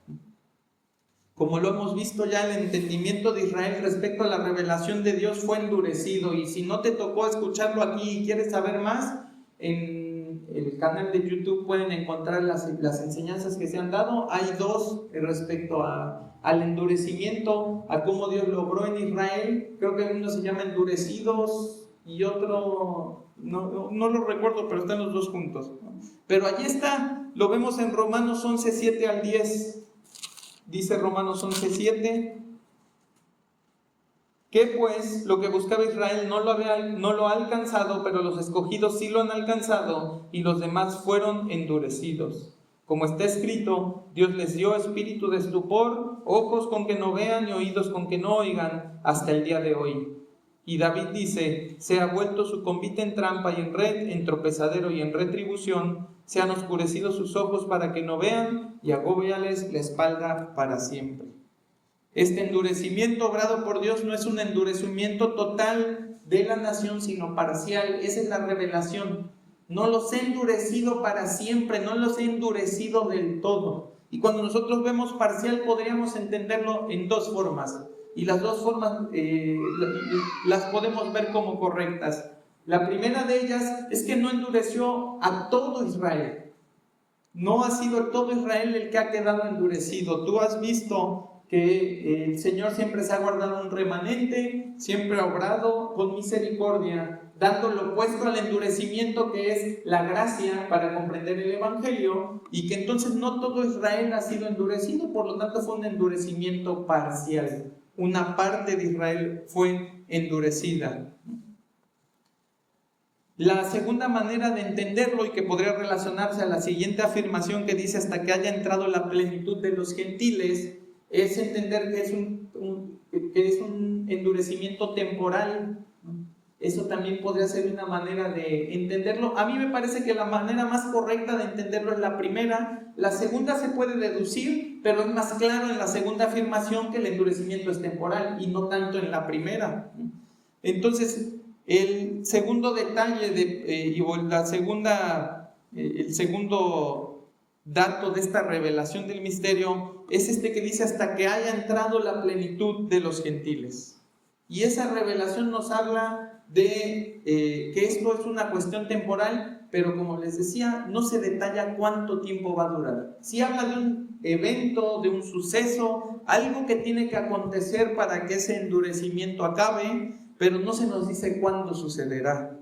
Como lo hemos visto ya, el entendimiento de Israel respecto a la revelación de Dios fue endurecido. Y si no te tocó escucharlo aquí y quieres saber más, en el canal de YouTube pueden encontrar las enseñanzas que se han dado. Hay 2 respecto al endurecimiento, a cómo Dios lo obró en Israel. Creo que uno se llama Endurecidos y otro, no lo recuerdo, pero están los 2 juntos. Pero allí está, lo vemos en Romanos 11:7 al 10. Dice Romanos 11:7: que pues lo que buscaba Israel no lo ha alcanzado, pero los escogidos sí lo han alcanzado, y los demás fueron endurecidos. Como está escrito: Dios les dio espíritu de estupor, ojos con que no vean y oídos con que no oigan, hasta el día de hoy. Y David dice: se ha vuelto su convite en trampa y en red, en tropezadero y en retribución. Se han oscurecido sus ojos para que no vean, y agóbiales la espalda para siempre. Este endurecimiento obrado por Dios no es un endurecimiento total de la nación, sino parcial. Esa es la revelación. No los he endurecido para siempre, no los he endurecido del todo. Y cuando nosotros vemos parcial, podríamos entenderlo en 2 formas. Y las 2 formas las podemos ver como correctas. La primera de ellas es que no endureció a todo Israel. No ha sido todo Israel el que ha quedado endurecido. Tú has visto que el Señor siempre se ha guardado un remanente, siempre ha obrado con misericordia, dando lo opuesto al endurecimiento, que es la gracia para comprender el Evangelio, y que entonces no todo Israel ha sido endurecido, por lo tanto fue un endurecimiento parcial. Una parte de Israel fue endurecida. La segunda manera de entenderlo, y que podría relacionarse a la siguiente afirmación que dice: hasta que haya entrado la plenitud de los gentiles, es entender que es un endurecimiento temporal. Eso también podría ser una manera de entenderlo. A mí me parece que la manera más correcta de entenderlo es la primera. La segunda se puede deducir, pero es más claro en la segunda afirmación que el endurecimiento es temporal y no tanto en la primera. Entonces, el segundo detalle el segundo dato de esta revelación del misterio es este que dice hasta que haya entrado la plenitud de los gentiles. Y esa revelación nos habla de que esto es una cuestión temporal, pero como les decía, no se detalla cuánto tiempo va a durar. Sí habla de un evento, de un suceso, algo que tiene que acontecer para que ese endurecimiento acabe, pero no se nos dice cuándo sucederá.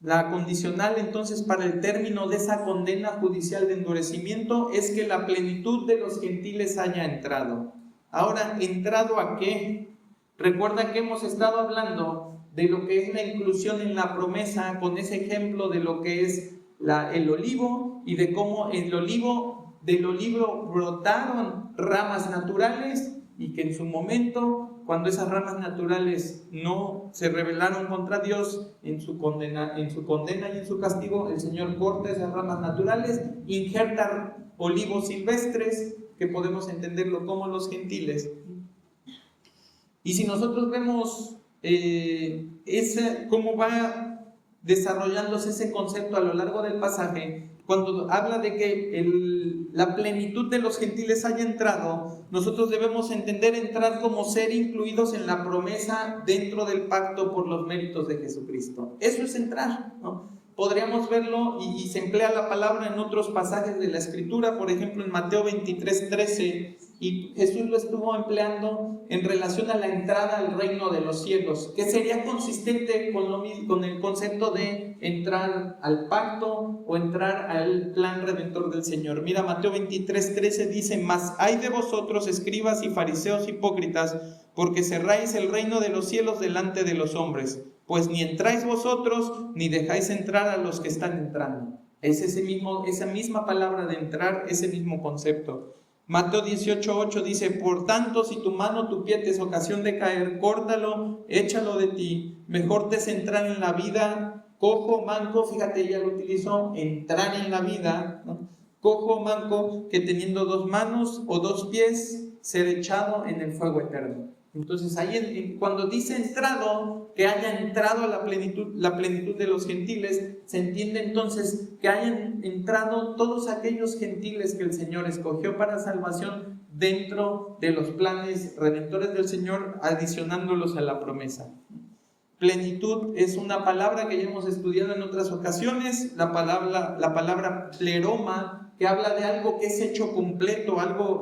La condicional entonces para el término de esa condena judicial de endurecimiento es que la plenitud de los gentiles haya entrado. Ahora, ¿entrado a qué? Recuerda que hemos estado hablando de lo que es la inclusión en la promesa con ese ejemplo de lo que es el olivo y de cómo del olivo brotaron ramas naturales y que en su momento, cuando esas ramas naturales no se rebelaron contra Dios en su condena y en su castigo, el Señor corta esas ramas naturales, injerta olivos silvestres, que podemos entenderlo como los gentiles. Y si nosotros vemos cómo va desarrollándose ese concepto a lo largo del pasaje, cuando habla de que la plenitud de los gentiles haya entrado, nosotros debemos entender entrar como ser incluidos en la promesa dentro del pacto por los méritos de Jesucristo. Eso es entrar, ¿no? Podríamos verlo y se emplea la palabra en otros pasajes de la Escritura, por ejemplo en Mateo 23:13, y Jesús lo estuvo empleando en relación a la entrada al reino de los cielos, que sería consistente con el concepto de entrar al pacto o entrar al plan redentor del Señor. Mira, Mateo 23:13 dice: mas hay de vosotros, escribas y fariseos hipócritas, porque cerráis el reino de los cielos delante de los hombres, pues ni entráis vosotros, ni dejáis entrar a los que están entrando. Es esa misma palabra de entrar, ese mismo concepto. Mateo 18:8 dice: por tanto, si tu mano o tu pie te es ocasión de caer, córtalo, échalo de ti. Mejor te es entrar en la vida cojo, manco, fíjate, ya lo utilizó, entrar en la vida, ¿no? Cojo, manco, que teniendo 2 manos o 2 pies, ser echado en el fuego eterno. Entonces ahí cuando dice entrado, que haya entrado a la plenitud de los gentiles, se entiende entonces que hayan entrado todos aquellos gentiles que el Señor escogió para salvación dentro de los planes redentores del Señor, adicionándolos a la promesa. Plenitud es una palabra que ya hemos estudiado en otras ocasiones, la palabra pleroma, que habla de algo que es hecho completo, algo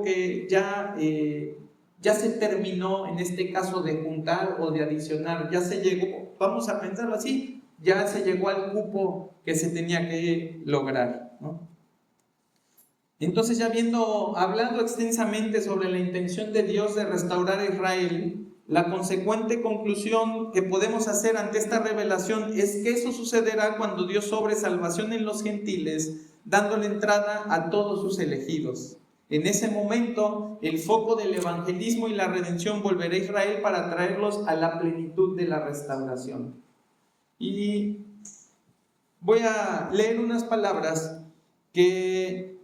que ya se terminó, en este caso, de juntar o de adicionar, ya se llegó, vamos a pensarlo así, ya se llegó al cupo que se tenía que lograr, ¿no? Entonces, ya hablando extensamente sobre la intención de Dios de restaurar a Israel, la consecuente conclusión que podemos hacer ante esta revelación es que eso sucederá cuando Dios obre salvación en los gentiles, dándole entrada a todos sus elegidos. En ese momento, el foco del evangelismo y la redención volverá a Israel para traerlos a la plenitud de la restauración. Y voy a leer unas palabras que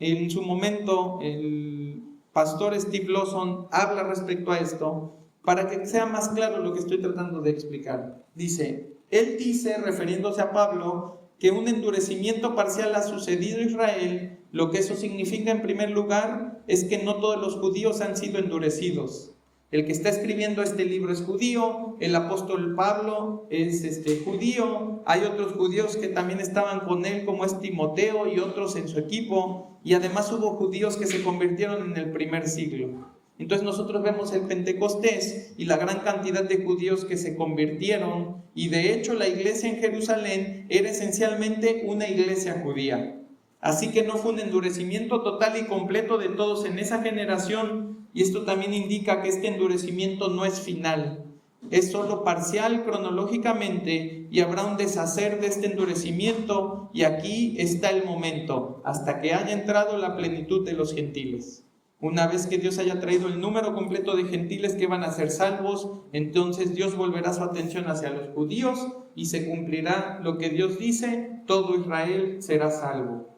en su momento el pastor Steve Lawson habla respecto a esto, para que sea más claro lo que estoy tratando de explicar. Él dice, refiriéndose a Pablo, que un endurecimiento parcial ha sucedido a Israel. Lo que eso significa, en primer lugar, es que no todos los judíos han sido endurecidos. El que está escribiendo este libro es judío, el apóstol Pablo es judío, hay otros judíos que también estaban con él, como es Timoteo y otros en su equipo, y además hubo judíos que se convirtieron en el primer siglo. Entonces nosotros vemos el Pentecostés y la gran cantidad de judíos que se convirtieron, y de hecho la iglesia en Jerusalén era esencialmente una iglesia judía. Así que no fue un endurecimiento total y completo de todos en esa generación, y esto también indica que este endurecimiento no es final, es solo parcial cronológicamente, y habrá un deshacer de este endurecimiento, y aquí está el momento, hasta que haya entrado la plenitud de los gentiles. Una vez que Dios haya traído el número completo de gentiles que van a ser salvos, entonces Dios volverá su atención hacia los judíos y se cumplirá lo que Dios dice: todo Israel será salvo.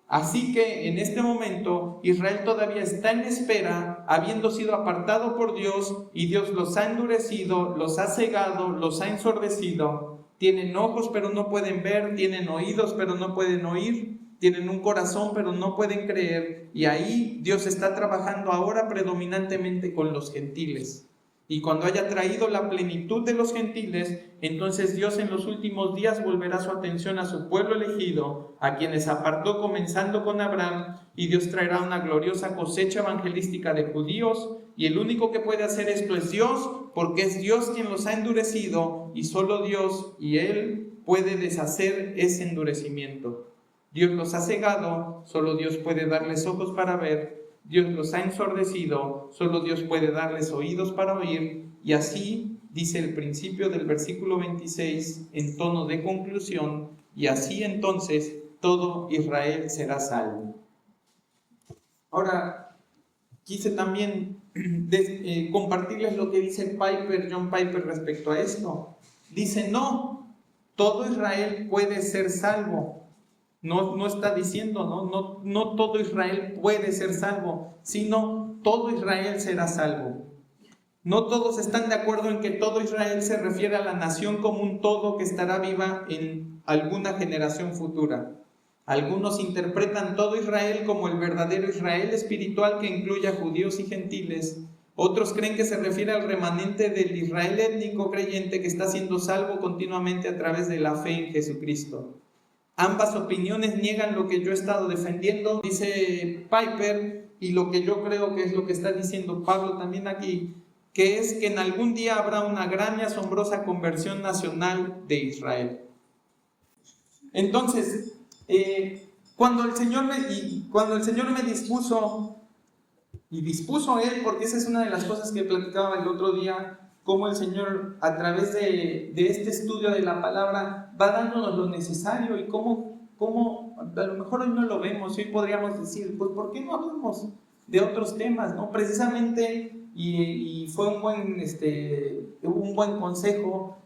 Así que en este momento Israel todavía está en espera, habiendo sido apartado por Dios, y Dios los ha endurecido, los ha cegado, los ha ensordecido. Tienen ojos pero no pueden ver, tienen oídos pero no pueden oír, tienen un corazón pero no pueden creer. Y ahí Dios está trabajando ahora predominantemente con los gentiles. Y cuando haya traído la plenitud de los gentiles, entonces Dios en los últimos días volverá su atención a su pueblo elegido, a quienes apartó comenzando con Abraham, y Dios traerá una gloriosa cosecha evangelística de judíos, y el único que puede hacer esto es Dios, porque es Dios quien los ha endurecido, y solo Dios y Él puede deshacer ese endurecimiento. Dios los ha cegado, solo Dios puede darles ojos para ver. Dios los ha ensordecido, solo Dios puede darles oídos para oír. Y así dice el principio del versículo 26 en tono de conclusión: y así entonces todo Israel será salvo. Ahora, quise también compartirles lo que dice John Piper respecto a esto. Dice: no, todo Israel puede ser salvo. No está diciendo, no todo Israel puede ser salvo, sino todo Israel será salvo. No todos están de acuerdo en que todo Israel se refiere a la nación como un todo que estará viva en alguna generación futura. Algunos interpretan todo Israel como el verdadero Israel espiritual que incluye a judíos y gentiles. Otros creen que se refiere al remanente del Israel étnico creyente que está siendo salvo continuamente a través de la fe en Jesucristo. Ambas opiniones niegan lo que yo he estado defendiendo, dice Piper, y lo que yo creo que es lo que está diciendo Pablo también aquí, que es que en algún día habrá una gran y asombrosa conversión nacional de Israel. Entonces, cuando el Señor me dispuso, y dispuso Él, porque esa es una de las cosas que platicaba el otro día, cómo el Señor a través de este estudio de la palabra va dándonos lo necesario, y cómo a lo mejor hoy no lo vemos. Hoy podríamos decir, pues ¿por qué no hablamos de otros temas? ¿No? Precisamente, y fue un buen consejo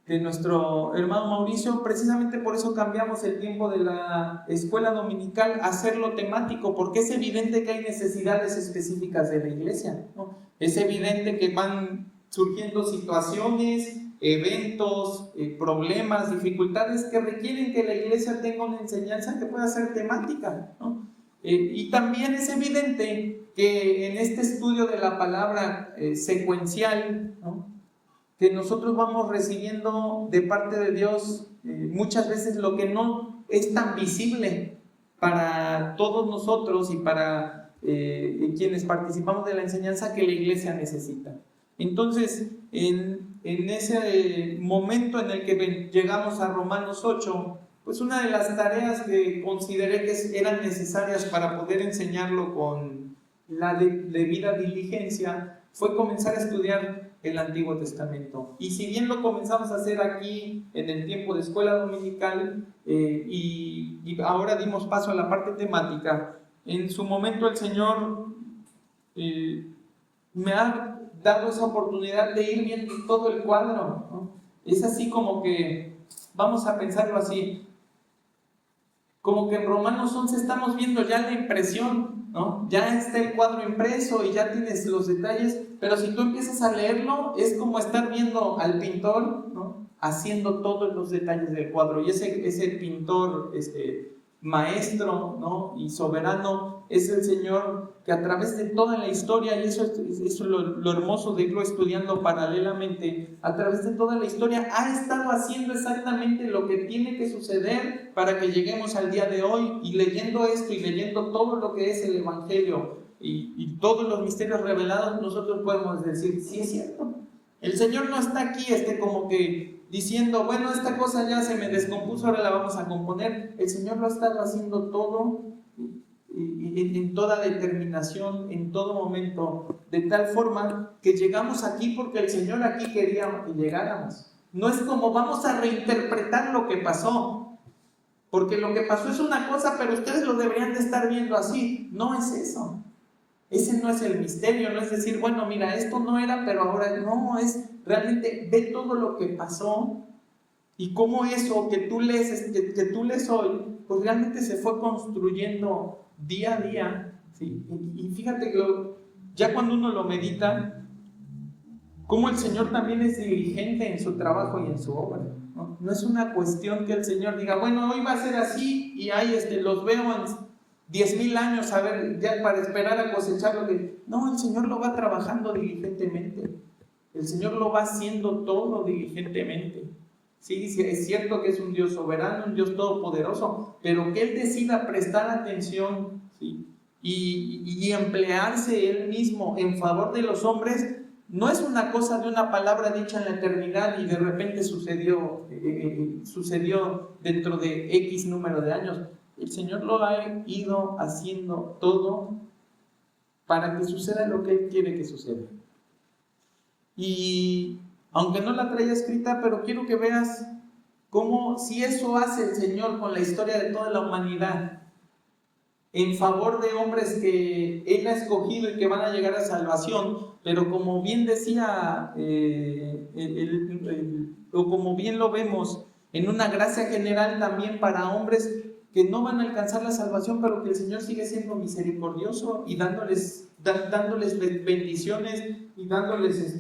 de nuestro hermano Mauricio, precisamente por eso cambiamos el tiempo de la escuela dominical a hacerlo temático, porque es evidente que hay necesidades específicas de la iglesia, ¿no? Es evidente que van surgiendo situaciones, eventos, problemas, dificultades que requieren que la iglesia tenga una enseñanza que pueda ser temática, ¿no? Y también es evidente que en este estudio de la palabra secuencial, ¿no?, que nosotros vamos recibiendo de parte de Dios muchas veces lo que no es tan visible para todos nosotros y para quienes participamos de la enseñanza que la iglesia necesita. Entonces, en ese momento en el que llegamos a Romanos 8, pues una de las tareas que consideré que eran necesarias para poder enseñarlo con la debida diligencia fue comenzar a estudiar el Antiguo Testamento. Y si bien lo comenzamos a hacer aquí en el tiempo de escuela dominical y ahora dimos paso a la parte temática, en su momento el Señor me ha dado esa oportunidad de ir viendo todo el cuadro, ¿no? Es así como que, vamos a pensarlo así, como que en Romanos 11 estamos viendo ya la impresión, ¿no? Ya está el cuadro impreso y ya tienes los detalles, pero si tú empiezas a leerlo, es como estar viendo al pintor, ¿no?, haciendo todos los detalles del cuadro. Y ese pintor maestro, ¿no?, y soberano es el Señor, que a través de toda la historia, y eso es lo hermoso de irlo estudiando paralelamente, a través de toda la historia ha estado haciendo exactamente lo que tiene que suceder para que lleguemos al día de hoy. Y leyendo esto y leyendo todo lo que es el Evangelio y todos los misterios revelados, nosotros podemos decir, sí es cierto, el Señor no está aquí como que diciendo, bueno, esta cosa ya se me descompuso, ahora la vamos a componer. El Señor lo ha estado haciendo todo y en toda determinación, en todo momento, de tal forma que llegamos aquí porque el Señor aquí quería que llegáramos. No es como vamos a reinterpretar lo que pasó, porque lo que pasó es una cosa, pero ustedes lo deberían de estar viendo así. No es eso. Ese no es el misterio, no es decir, bueno, mira, esto no era, pero ahora no, es realmente ve todo lo que pasó y cómo eso que tú lees, que tú lees hoy, pues realmente se fue construyendo día a día, ¿sí? Y fíjate que ya cuando uno lo medita, cómo el Señor también es diligente en su trabajo y en su obra, ¿no? No es una cuestión que el Señor diga, bueno, hoy va a ser así y ahí los veo en 10,000 años a ver, ya para esperar a cosechar lo que... No, el Señor lo va trabajando diligentemente. El Señor lo va haciendo todo diligentemente. Sí, sí, es cierto que es un Dios soberano, un Dios todopoderoso, pero que Él decida prestar atención, ¿sí? y emplearse Él mismo en favor de los hombres, no es una cosa de una palabra dicha en la eternidad y de repente sucedió dentro de X número de años. El Señor lo ha ido haciendo todo para que suceda lo que Él quiere que suceda. Y aunque no la traía escrita, pero quiero que veas cómo si eso hace el Señor con la historia de toda la humanidad, en favor de hombres que Él ha escogido y que van a llegar a salvación, pero como bien decía, o como bien lo vemos, en una gracia general también para hombres que no van a alcanzar la salvación, pero que el Señor sigue siendo misericordioso y dándoles bendiciones y dándoles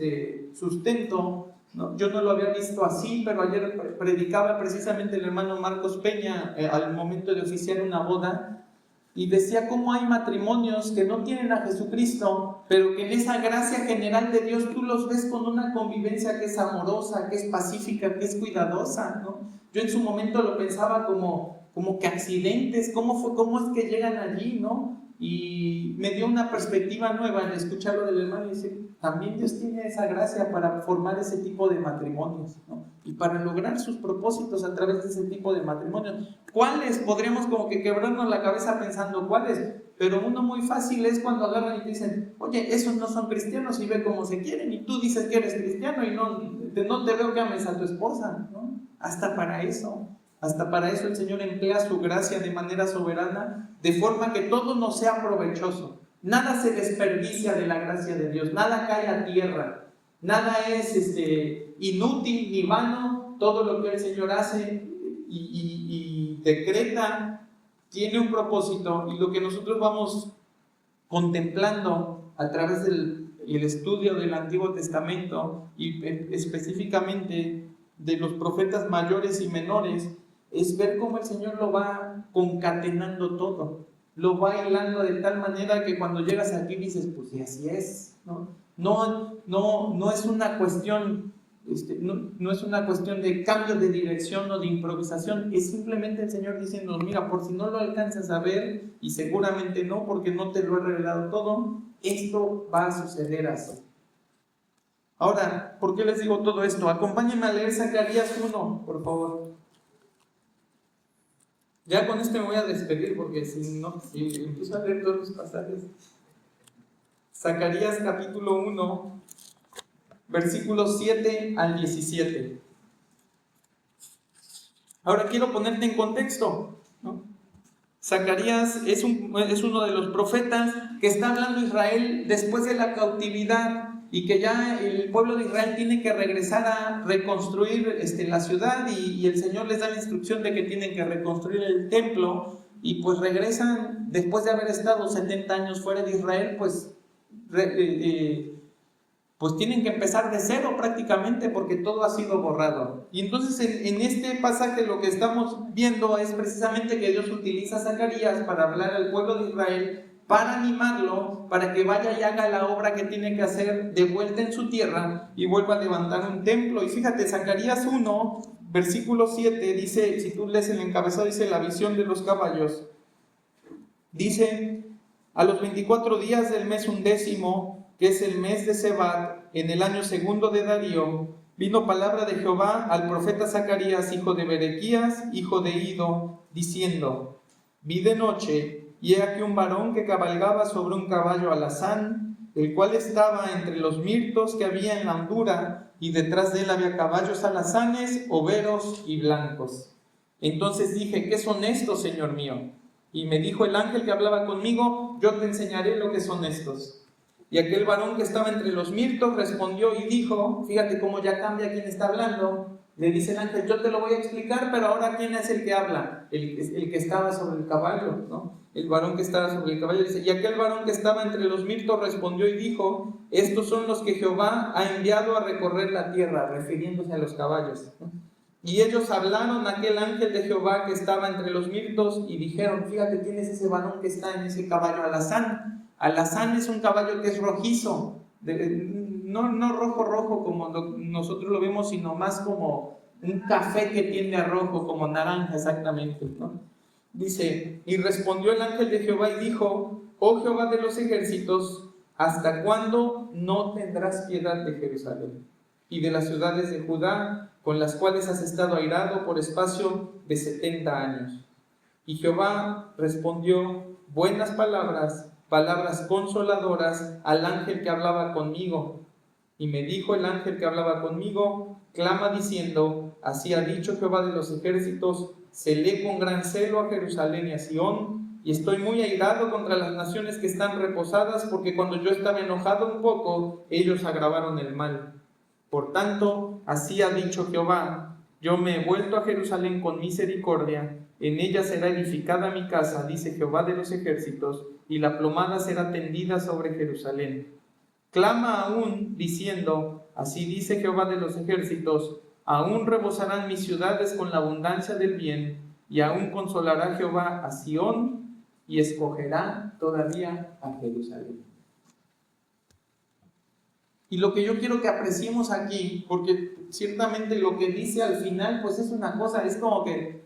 sustento, ¿no? Yo no lo había visto así, pero ayer predicaba precisamente el hermano Marcos Peña al momento de oficiar una boda, y decía cómo hay matrimonios que no tienen a Jesucristo, pero que en esa gracia general de Dios tú los ves con una convivencia que es amorosa, que es pacífica, que es cuidadosa, ¿no? Yo en su momento lo pensaba como que accidentes, cómo es que llegan allí, ¿no? Y me dio una perspectiva nueva al escucharlo del hermano y decir, también Dios tiene esa gracia para formar ese tipo de matrimonios, ¿no? Y para lograr sus propósitos a través de ese tipo de matrimonios. ¿Cuáles? Podríamos como que quebrarnos la cabeza pensando cuáles, pero uno muy fácil es cuando agarran y te dicen, oye, esos no son cristianos y ve cómo se quieren, y tú dices que eres cristiano y no te veo que ames a tu esposa, ¿no? Hasta para eso el Señor emplea su gracia de manera soberana, de forma que todo nos sea provechoso. Nada se desperdicia de la gracia de Dios, nada cae a tierra, nada es inútil ni vano. Todo lo que el Señor hace y decreta tiene un propósito, y lo que nosotros vamos contemplando a través del estudio del Antiguo Testamento y específicamente de los profetas mayores y menores, es ver cómo el Señor lo va concatenando todo, lo va hilando de tal manera que cuando llegas aquí dices, pues y así es, ¿no? No es una cuestión, no es una cuestión de cambio de dirección o de improvisación, es simplemente el Señor diciendo, mira, por si no lo alcanzas a ver, y seguramente no, porque no te lo he revelado todo, esto va a suceder así. Ahora, ¿por qué les digo todo esto? Acompáñenme a leer Zacarías 1, por favor. Ya con me voy a despedir, porque si empiezo a leer todos los pasajes. Zacarías capítulo 1, versículos 7 al 17. Ahora quiero ponerte en contexto, ¿no? Zacarías es uno de los profetas que está hablando Israel después de la cautividad, y que ya el pueblo de Israel tiene que regresar a reconstruir la ciudad, y el Señor les da la instrucción de que tienen que reconstruir el templo, y pues regresan después de haber estado 70 años fuera de Israel, pues tienen que empezar de cero prácticamente, porque todo ha sido borrado. Y entonces en este pasaje lo que estamos viendo es precisamente que Dios utiliza a Zacarías para hablar al pueblo de Israel, para animarlo, para que vaya y haga la obra que tiene que hacer de vuelta en su tierra y vuelva a levantar un templo. Y fíjate, Zacarías 1, versículo 7, dice, si tú lees el encabezado, dice la visión de los caballos. Dice, a los 24 días del mes 11, que es el mes de Sebat, en el año 2 de Darío, vino palabra de Jehová al profeta Zacarías, hijo de Berequías, hijo de Ido, diciendo, vi de noche, y he aquí un varón que cabalgaba sobre un caballo alazán, el cual estaba entre los mirtos que había en la hondura, y detrás de él había caballos alazanes, overos y blancos. Entonces dije, ¿qué son estos, Señor mío? Y me dijo el ángel que hablaba conmigo: yo te enseñaré lo que son estos. Y aquel varón que estaba entre los mirtos respondió y dijo, fíjate cómo ya cambia quien está hablando. Le dice el ángel: yo te lo voy a explicar, pero ahora ¿quién es el que habla? El que estaba sobre el caballo, ¿no? El varón que estaba sobre el caballo dice: y aquel varón que estaba entre los mirtos respondió y dijo: estos son los que Jehová ha enviado a recorrer la tierra, refiriéndose a los caballos, ¿no? Y ellos hablaron a aquel ángel de Jehová que estaba entre los mirtos y dijeron: fíjate quién es ese varón que está en ese caballo alazán. Alazán es un caballo que es rojizo, no rojo como nosotros lo vemos, sino más como un café que tiende a rojo, como naranja exactamente, ¿no? Dice: y respondió el ángel de Jehová y dijo: oh Jehová de los ejércitos, ¿hasta cuándo no tendrás piedad de Jerusalén y de las ciudades de Judá, con las cuales has estado airado por espacio de 70 años? Y Jehová respondió buenas palabras, palabras consoladoras al ángel que hablaba conmigo. Y me dijo el ángel que hablaba conmigo: clama diciendo, así ha dicho Jehová de los ejércitos, celé con gran celo a Jerusalén y a Sión, y estoy muy airado contra las naciones que están reposadas, porque cuando yo estaba enojado un poco, ellos agravaron el mal. Por tanto, así ha dicho Jehová: yo me he vuelto a Jerusalén con misericordia, en ella será edificada mi casa, dice Jehová de los ejércitos, y la plomada será tendida sobre Jerusalén. Clama aún, diciendo, así dice Jehová de los ejércitos, aún rebosarán mis ciudades con la abundancia del bien, y aún consolará Jehová a Sión, y escogerá todavía a Jerusalén. Y lo que yo quiero que apreciemos aquí, porque ciertamente lo que dice al final, pues es una cosa, es como que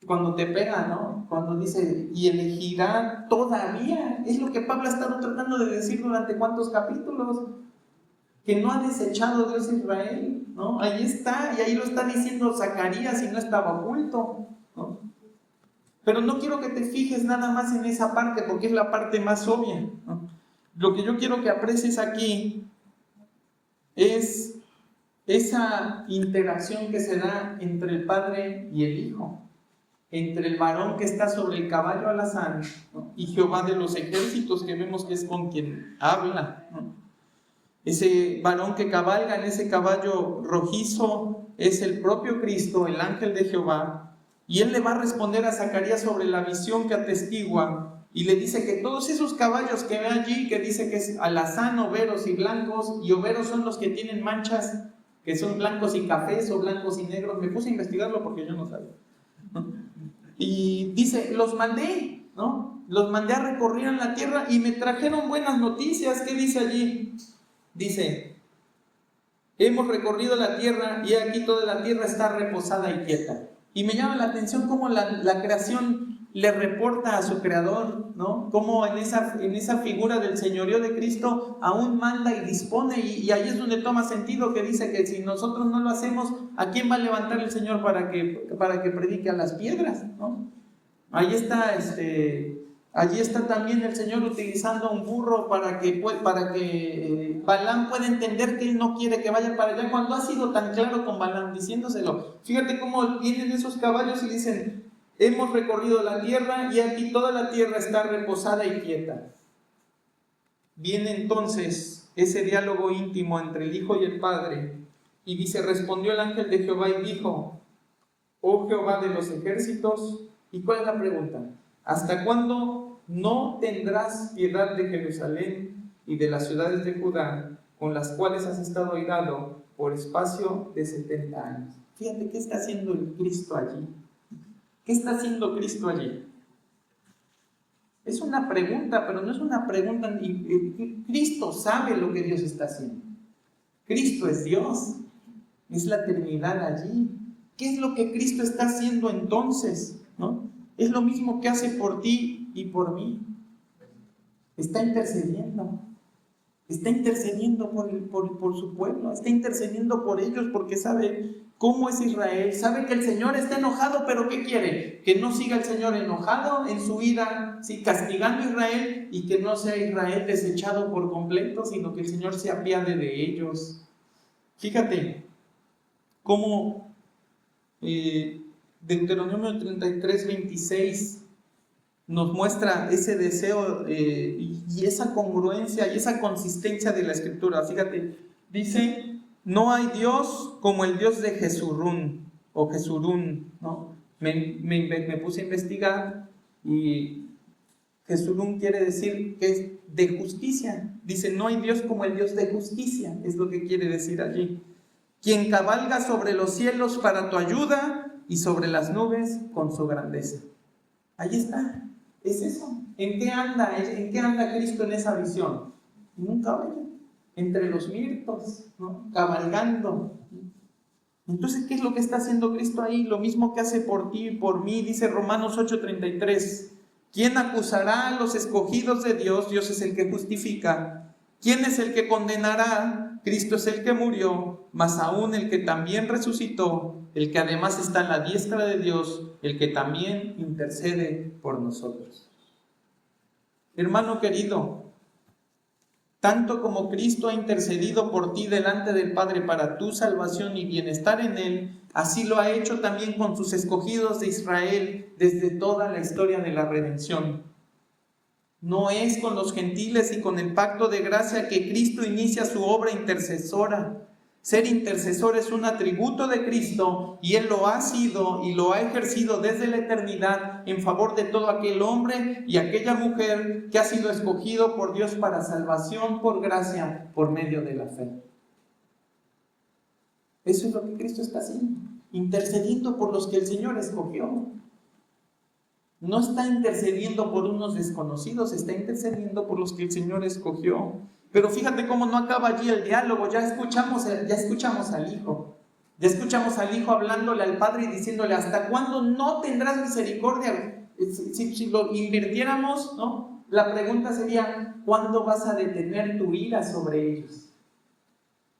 cuando te pega, ¿no? Cuando dice, y elegirá todavía, es lo que Pablo ha estado tratando de decir durante cuántos capítulos, que no ha desechado Dios a Israel, ¿no? Ahí está, y ahí lo está diciendo Zacarías y no estaba oculto, ¿no? Pero no quiero que te fijes nada más en esa parte, porque es la parte más obvia, ¿no? Lo que yo quiero que aprecies aquí es esa interacción que se da entre el Padre y el Hijo, entre el varón que está sobre el caballo alazán, ¿no? Y Jehová de los ejércitos, que vemos que es con quien habla, ¿no? Ese varón que cabalga en ese caballo rojizo es el propio Cristo, el ángel de Jehová, y él le va a responder a Zacarías sobre la visión que atestigua, y le dice que todos esos caballos que ve allí, que dice que es alazán, overos y blancos, y overos son los que tienen manchas, que son blancos y cafés o blancos y negros. Me puse a investigarlo porque yo no sabía, ¿no? Y dice, los mandé, ¿no? Los mandé a recorrer en la tierra y me trajeron buenas noticias. ¿Qué dice allí? Dice, hemos recorrido la tierra y aquí toda la tierra está reposada y quieta. Y me llama la atención cómo la creación le reporta a su creador, ¿no? Cómo en esa figura del señorío de Cristo aún manda y dispone, y ahí es donde toma sentido que dice que si nosotros no lo hacemos, ¿a quién va a levantar el Señor para que predique a las piedras, ¿no? Ahí está allí está también el Señor utilizando un burro para que Balaam pueda entender que él no quiere que vaya para allá, cuando ha sido tan claro con Balaam diciéndoselo. Fíjate cómo vienen esos caballos y dicen, hemos recorrido la tierra y aquí toda la tierra está reposada y quieta. Viene entonces ese diálogo íntimo entre el Hijo y el Padre, y dice, respondió el ángel de Jehová y dijo, oh Jehová de los ejércitos. ¿Y cuál es la pregunta? ¿Hasta cuándo no tendrás piedad de Jerusalén y de las ciudades de Judá, con las cuales has estado airado por espacio de 70 años? Fíjate, ¿qué está haciendo el Cristo allí? ¿Qué está haciendo Cristo allí? Es una pregunta, pero no es una pregunta. Cristo sabe lo que Dios está haciendo. Cristo es Dios, es la eternidad allí. ¿Qué es lo que Cristo está haciendo entonces? ¿No? Es lo mismo que hace por ti y por mí. Está intercediendo. Está intercediendo por su pueblo. Está intercediendo por ellos porque sabe cómo es Israel. Sabe que el Señor está enojado, pero ¿qué quiere? Que no siga el Señor enojado en su vida, ¿sí? Castigando a Israel, y que no sea Israel desechado por completo, sino que el Señor se apiade de ellos. Fíjate cómo Deuteronomio 33, 26 nos muestra ese deseo y esa congruencia y esa consistencia de la Escritura. Fíjate, dice, no hay Dios como el Dios de Jesurún o Jesurún, ¿no? Me puse a investigar y Jesurún quiere decir que es de justicia. Dice, no hay Dios como el Dios de justicia, es lo que quiere decir allí. Quien cabalga sobre los cielos para tu ayuda y sobre las nubes con su grandeza. Ahí está, es eso. ¿En qué anda Cristo en esa visión? En un caballo, entre los mirtos, ¿no? Cabalgando. Entonces, ¿qué es lo que está haciendo Cristo ahí? Lo mismo que hace por ti y por mí, dice Romanos 8:33. ¿Quién acusará a los escogidos de Dios? Dios es el que justifica. ¿Quién es el que condenará? Cristo es el que murió, mas aún el que también resucitó, el que además está a la diestra de Dios, el que también intercede por nosotros. Hermano querido, tanto como Cristo ha intercedido por ti delante del Padre para tu salvación y bienestar en Él, así lo ha hecho también con sus escogidos de Israel desde toda la historia de la redención. No es con los gentiles y con el pacto de gracia que Cristo inicia su obra intercesora. Ser intercesor es un atributo de Cristo y Él lo ha sido y lo ha ejercido desde la eternidad en favor de todo aquel hombre y aquella mujer que ha sido escogido por Dios para salvación por gracia por medio de la fe. Eso es lo que Cristo está haciendo, intercediendo por los que el Señor escogió. No está intercediendo por unos desconocidos, está intercediendo por los que el Señor escogió. Pero fíjate cómo no acaba allí el diálogo. Ya escuchamos al Hijo. Ya escuchamos al Hijo hablándole al Padre y diciéndole, ¿hasta cuándo no tendrás misericordia? Si lo invirtiéramos, ¿no? La pregunta sería, ¿cuándo vas a detener tu ira sobre ellos?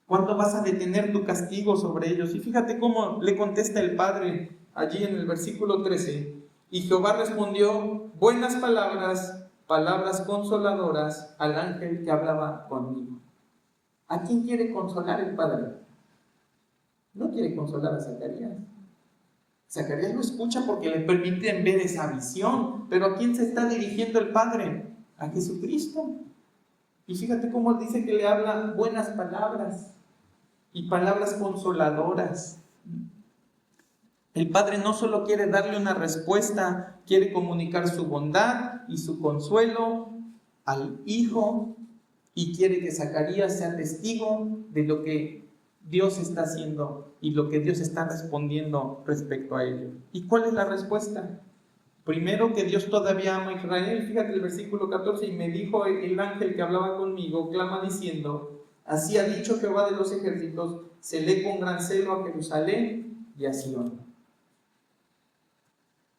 ¿Cuándo vas a detener tu castigo sobre ellos? Y fíjate cómo le contesta el Padre allí en el versículo 13. Y Jehová respondió, buenas palabras, palabras consoladoras al ángel que hablaba conmigo. ¿A quién quiere consolar el Padre? No quiere consolar a Zacarías. Zacarías lo escucha porque le permiten ver esa visión. Pero ¿a quién se está dirigiendo el Padre? A Jesucristo. Y fíjate cómo dice que le habla buenas palabras y palabras consoladoras. El Padre no solo quiere darle una respuesta, quiere comunicar su bondad y su consuelo al Hijo y quiere que Zacarías sea testigo de lo que Dios está haciendo y lo que Dios está respondiendo respecto a ello. ¿Y cuál es la respuesta? Primero, que Dios todavía ama a Israel. Fíjate el versículo 14, y me dijo el ángel que hablaba conmigo, clama diciendo, así ha dicho Jehová de los ejércitos, celé con gran celo a Jerusalén y a Sion.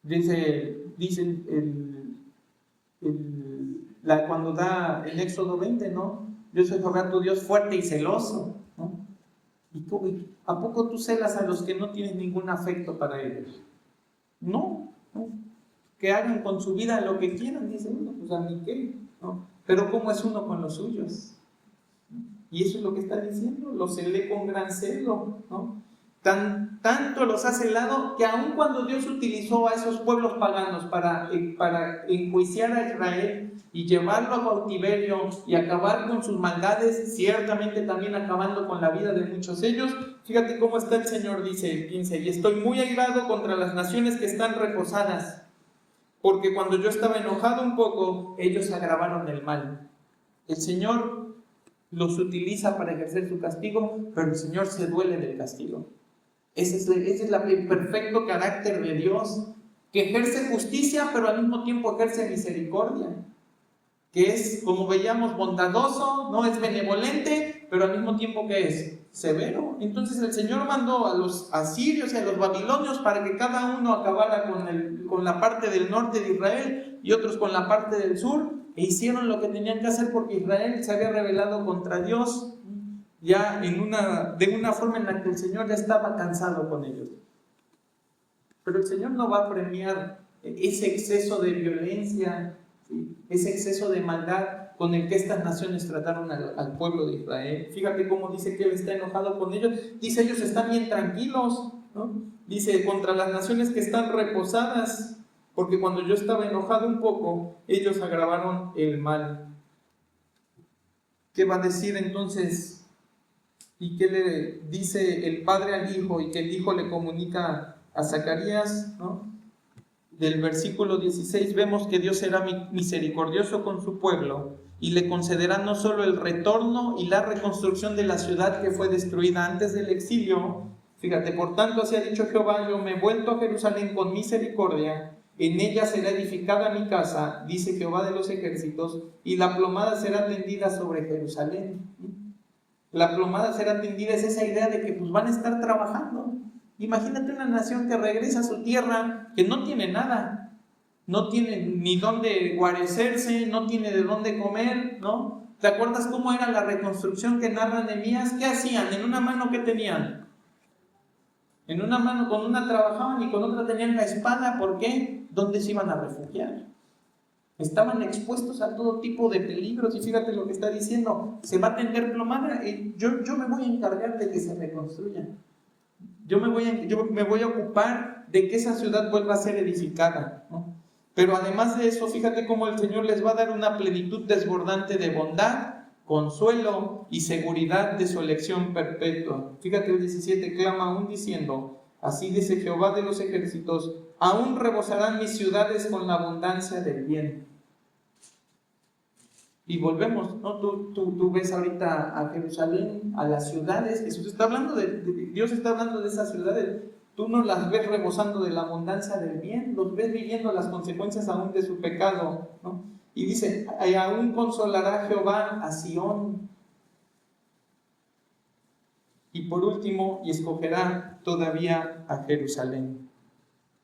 Dice cuando da el Éxodo 20, ¿no? Yo soy Jehová tu Dios fuerte y celoso, ¿no? ¿Y a poco tú celas a los que no tienen ningún afecto para ellos? No. Que hagan con su vida lo que quieran, dice uno, pues a mí qué, ¿no? Pero ¿cómo es uno con los suyos? Y eso es lo que está diciendo, los celé con gran celo, ¿no? Tanto los ha celado que aun cuando Dios utilizó a esos pueblos paganos para enjuiciar a Israel y llevarlo a cautiverio y acabar con sus maldades, ciertamente también acabando con la vida de muchos de ellos, fíjate cómo está el Señor, dice el 15, y estoy muy airado contra las naciones que están reposadas, porque cuando yo estaba enojado un poco, ellos agravaron el mal. El Señor los utiliza para ejercer su castigo, pero el Señor se duele del castigo. Ese es el perfecto carácter de Dios, que ejerce justicia, pero al mismo tiempo ejerce misericordia, que es, como veíamos, bondadoso, no es benevolente, pero al mismo tiempo que es severo. Entonces el Señor mandó a los asirios y a los babilonios para que cada uno acabara con la parte del norte de Israel y otros con la parte del sur, e hicieron lo que tenían que hacer porque Israel se había rebelado contra Dios ya de una forma en la que el Señor ya estaba cansado con ellos. Pero el Señor no va a premiar ese exceso de violencia, ¿sí? Ese exceso de maldad con el que estas naciones trataron al pueblo de Israel. Fíjate cómo dice que Él está enojado con ellos. Dice, ellos están bien tranquilos, ¿no? Dice, contra las naciones que están reposadas. porque cuando yo estaba enojado un poco, ellos agravaron el mal. ¿Qué va a decir entonces? ¿Y qué le dice el padre al hijo y que el hijo le comunica a Zacarías, ¿no? Del versículo 16 vemos que Dios será misericordioso con su pueblo y le concederá no solo el retorno y la reconstrucción de la ciudad que fue destruida antes del exilio. Fíjate, por tanto así ha dicho Jehová: yo me he vuelto a Jerusalén con misericordia, en ella será edificada mi casa, dice Jehová de los ejércitos, y la plomada será tendida sobre Jerusalén. La plomada será tendida, es esa idea de que pues van a estar trabajando. Imagínate una nación que regresa a su tierra, que no tiene nada, no tiene ni dónde guarecerse, no tiene de dónde comer, ¿no? ¿Te acuerdas cómo era la reconstrucción que narra Nehemías? ¿Qué hacían? En una mano, ¿qué tenían? En una mano con una trabajaban y con otra tenían la espada. ¿Por qué? ¿Dónde se iban a refugiar? Estaban expuestos a todo tipo de peligros y fíjate lo que está diciendo: se va a tender plomada y yo me voy a encargar de que se reconstruya. Yo me voy a ocupar de que esa ciudad vuelva a ser edificada, ¿no? Pero además de eso, fíjate cómo el Señor les va a dar una plenitud desbordante de bondad, consuelo y seguridad de su elección perpetua. Fíjate el 17, clama aún diciendo: así dice Jehová de los ejércitos, aún rebosarán mis ciudades con la abundancia del bien. Y volvemos, ¿no? Tú ves ahorita a Jerusalén, a las ciudades. Jesús está hablando Dios está hablando de esas ciudades. Tú no las ves rebosando de la abundancia del bien, los ves viviendo las consecuencias aún de su pecado, ¿no? Y dice: aún consolará Jehová a Sión. Y por último, y escogerá todavía a Jerusalén.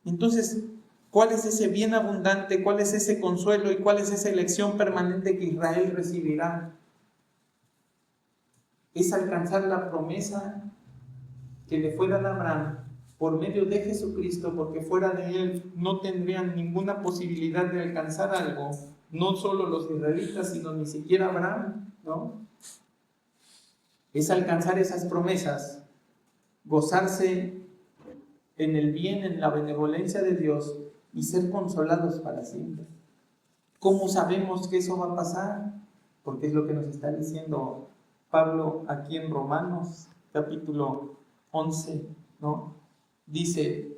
Entonces, ¿cuál es ese bien abundante? ¿Cuál es ese consuelo? ¿Y cuál es esa elección permanente que Israel recibirá? Es alcanzar la promesa que le fue dada a Abraham por medio de Jesucristo, porque fuera de él no tendrían ninguna posibilidad de alcanzar algo, no solo los israelitas, sino ni siquiera Abraham, ¿no? Es alcanzar esas promesas, gozarse en el bien, en la benevolencia de Dios y ser consolados para siempre. ¿Cómo sabemos que eso va a pasar? Porque es lo que nos está diciendo Pablo aquí en Romanos capítulo 11, ¿no? Dice: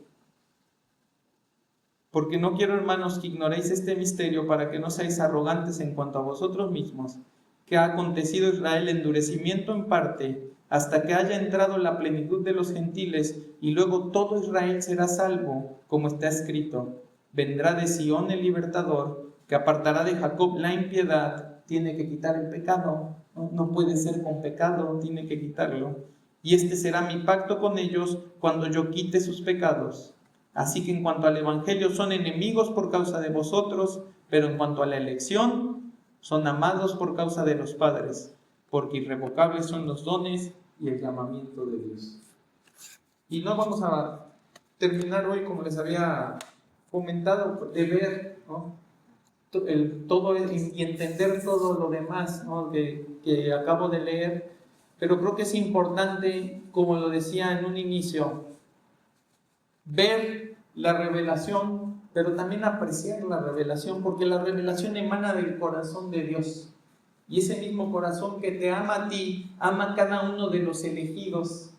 porque no quiero, hermanos, que ignoréis este misterio, para que no seáis arrogantes en cuanto a vosotros mismos, que ha acontecido a Israel endurecimiento en parte, hasta que haya entrado la plenitud de los gentiles, y luego todo Israel será salvo, como está escrito: vendrá de Sión el libertador, que apartará de Jacob la impiedad. Tiene que quitar el pecado, no puede ser con pecado, tiene que quitarlo. Y este será mi pacto con ellos cuando yo quite sus pecados. Así que en cuanto al evangelio, son enemigos por causa de vosotros, pero en cuanto a la elección, son amados por causa de los padres, porque irrevocables son los dones y el llamamiento de Dios. Y no vamos a terminar hoy, como les había comentado, de ver, ¿no?, todo y entender todo lo demás, ¿no?, que acabo de leer. Pero creo que es importante, como lo decía en un inicio, ver la revelación, pero también apreciar la revelación, porque la revelación emana del corazón de Dios. Y ese mismo corazón que te ama a ti, ama a cada uno de los elegidos,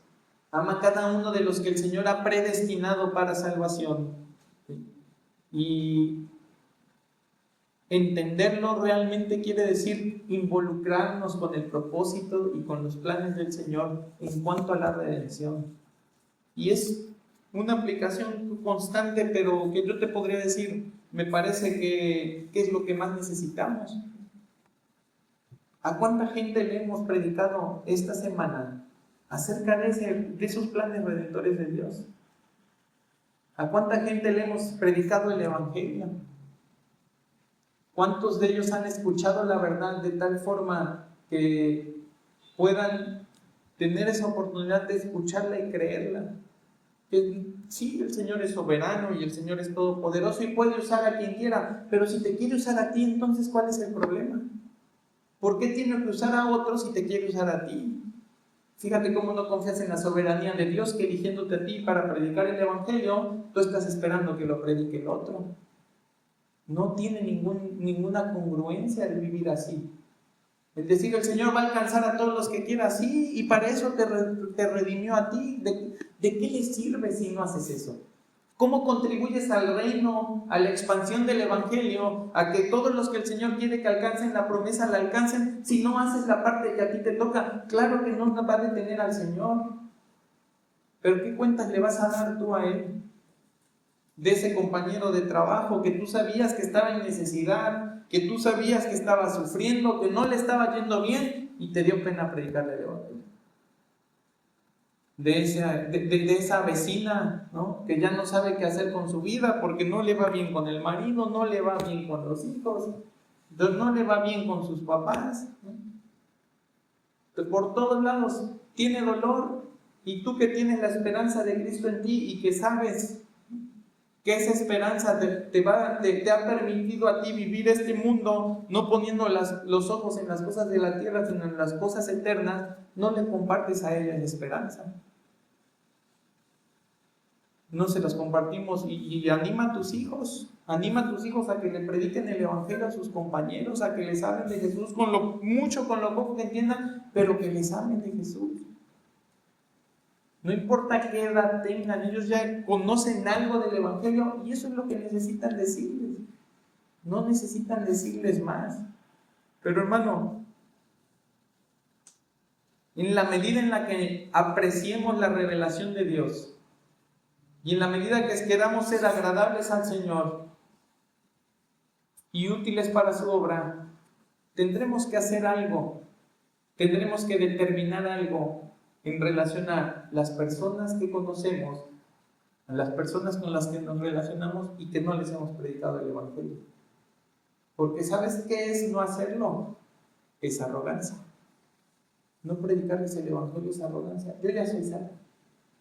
ama a cada uno de los que el Señor ha predestinado para salvación. Y entenderlo realmente quiere decir involucrarnos con el propósito y con los planes del Señor en cuanto a la redención. Y es una aplicación constante, pero que yo te podría decir, me parece que es lo que más necesitamos. ¿A cuánta gente le hemos predicado esta semana acerca de esos planes redentores de Dios? ¿A cuánta gente le hemos predicado el Evangelio? ¿Cuántos de ellos han escuchado la verdad de tal forma que puedan tener esa oportunidad de escucharla y creerla? Que sí, el Señor es soberano y el Señor es todopoderoso y puede usar a quien quiera, pero si te quiere usar a ti, entonces ¿cuál es el problema? ¿Por qué tiene que usar a otros si te quiere usar a ti? Fíjate cómo no confías en la soberanía de Dios, que eligiéndote a ti para predicar el Evangelio, tú estás esperando que lo predique el otro. No tiene ninguna congruencia el vivir así. Es decir, el Señor va a alcanzar a todos los que quiera, sí, y para eso te redimió a ti. ¿De qué le sirve si no haces eso? ¿Cómo contribuyes al reino, a la expansión del Evangelio, a que todos los que el Señor quiere que alcancen la promesa la alcancen, si no haces la parte que a ti te toca? Claro que no va a detener al Señor. Pero ¿qué cuentas le vas a dar tú a Él? De ese compañero de trabajo que tú sabías que estaba en necesidad, que tú sabías que estaba sufriendo, que no le estaba yendo bien y te dio pena predicarle el Evangelio. De esa vecina, ¿no?, que ya no sabe qué hacer con su vida porque no le va bien con el marido, no le va bien con los hijos, no le va bien con sus papás, ¿no? Por todos lados tiene dolor, y tú que tienes la esperanza de Cristo en ti y que sabes que esa esperanza te ha permitido a ti vivir este mundo no poniendo los ojos en las cosas de la tierra, sino en las cosas eternas, no le compartes a ella la esperanza. No se las compartimos, y anima a tus hijos a que le prediquen el Evangelio a sus compañeros, a que les hablen de Jesús con lo poco que entiendan, pero que les hablen de Jesús. No importa qué edad tengan, ellos ya conocen algo del Evangelio y eso es lo que necesitan decirles. No necesitan decirles más. Pero hermano, en la medida en la que apreciemos la revelación de Dios y en la medida que queramos ser agradables al Señor y útiles para su obra, tendremos que hacer algo, tendremos que determinar algo en relación a las personas que conocemos, a las personas con las que nos relacionamos y que no les hemos predicado el Evangelio. Porque ¿sabes qué es no hacerlo? Es arrogancia. No predicarles el Evangelio es arrogancia. Yo ya soy salvo,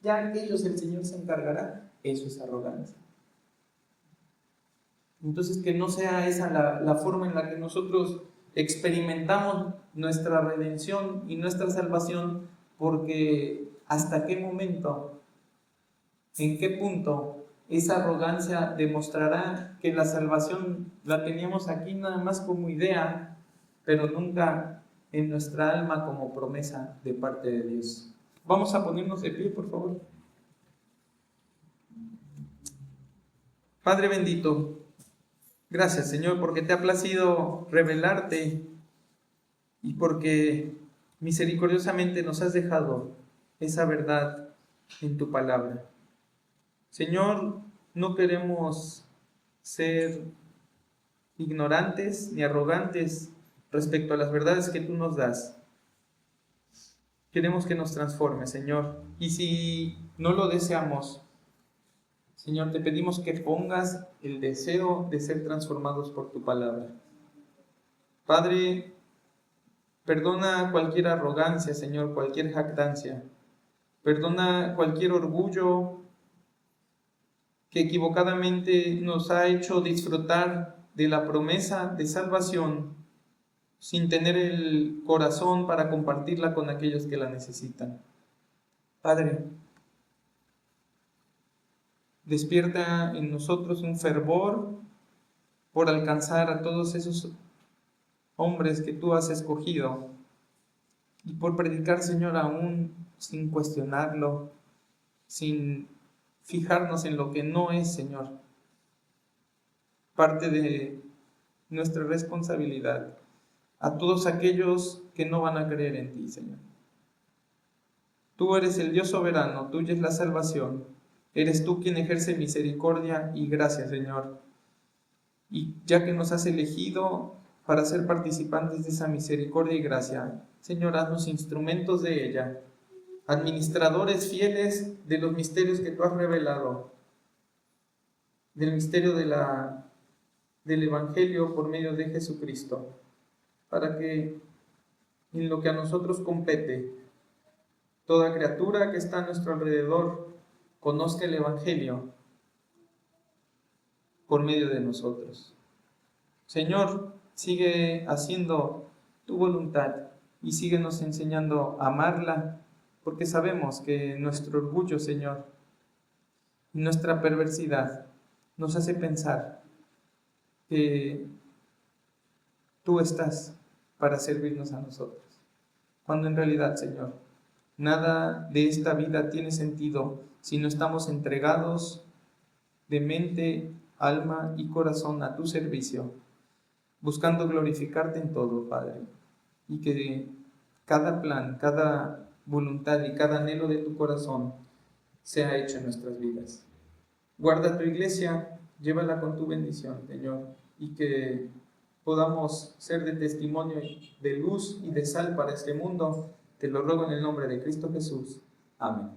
ya aquellos el Señor se encargará. Eso es arrogancia. Entonces, que no sea esa la forma en la que nosotros experimentamos nuestra redención y nuestra salvación, porque ¿hasta qué momento, en qué punto esa arrogancia demostrará que la salvación la teníamos aquí nada más como idea, pero nunca en nuestra alma como promesa de parte de Dios? Vamos a ponernos de pie, por favor. Padre bendito, gracias, Señor, porque te ha placido revelarte y porque misericordiosamente nos has dejado esa verdad en tu palabra. Señor, no queremos ser ignorantes ni arrogantes respecto a las verdades que tú nos das. Queremos que nos transforme, Señor. Y si no lo deseamos, Señor, te pedimos que pongas el deseo de ser transformados por tu palabra. Padre, perdona cualquier arrogancia, Señor, cualquier jactancia. Perdona cualquier orgullo que equivocadamente nos ha hecho disfrutar de la promesa de salvación sin tener el corazón para compartirla con aquellos que la necesitan. Padre, despierta en nosotros un fervor por alcanzar a todos esos hombres que tú has escogido y por predicar, Señor, aún sin cuestionarlo, sin fijarnos en lo que no es, Señor, parte de nuestra responsabilidad a todos aquellos que no van a creer en ti, Señor. Tú eres el Dios soberano, tuya es la salvación, eres tú quien ejerce misericordia y gracia, Señor. Y ya que nos has elegido para ser participantes de esa misericordia y gracia, Señor, haznos instrumentos de ella, administradores fieles de los misterios que tú has revelado, del misterio del Evangelio por medio de Jesucristo, para que en lo que a nosotros compete, toda criatura que está a nuestro alrededor conozca el Evangelio por medio de nosotros. Señor, sigue haciendo tu voluntad y síguenos enseñando a amarla, porque sabemos que nuestro orgullo, Señor, y nuestra perversidad nos hace pensar que tú estás para servirnos a nosotros. Cuando en realidad, Señor, nada de esta vida tiene sentido si no estamos entregados de mente, alma y corazón a tu servicio, buscando glorificarte en todo, Padre, y que cada plan, cada voluntad y cada anhelo de tu corazón sea hecho en nuestras vidas. Guarda tu iglesia, llévala con tu bendición, Señor, y que podamos ser de testimonio, de luz y de sal para este mundo. Te lo ruego en el nombre de Cristo Jesús. Amén.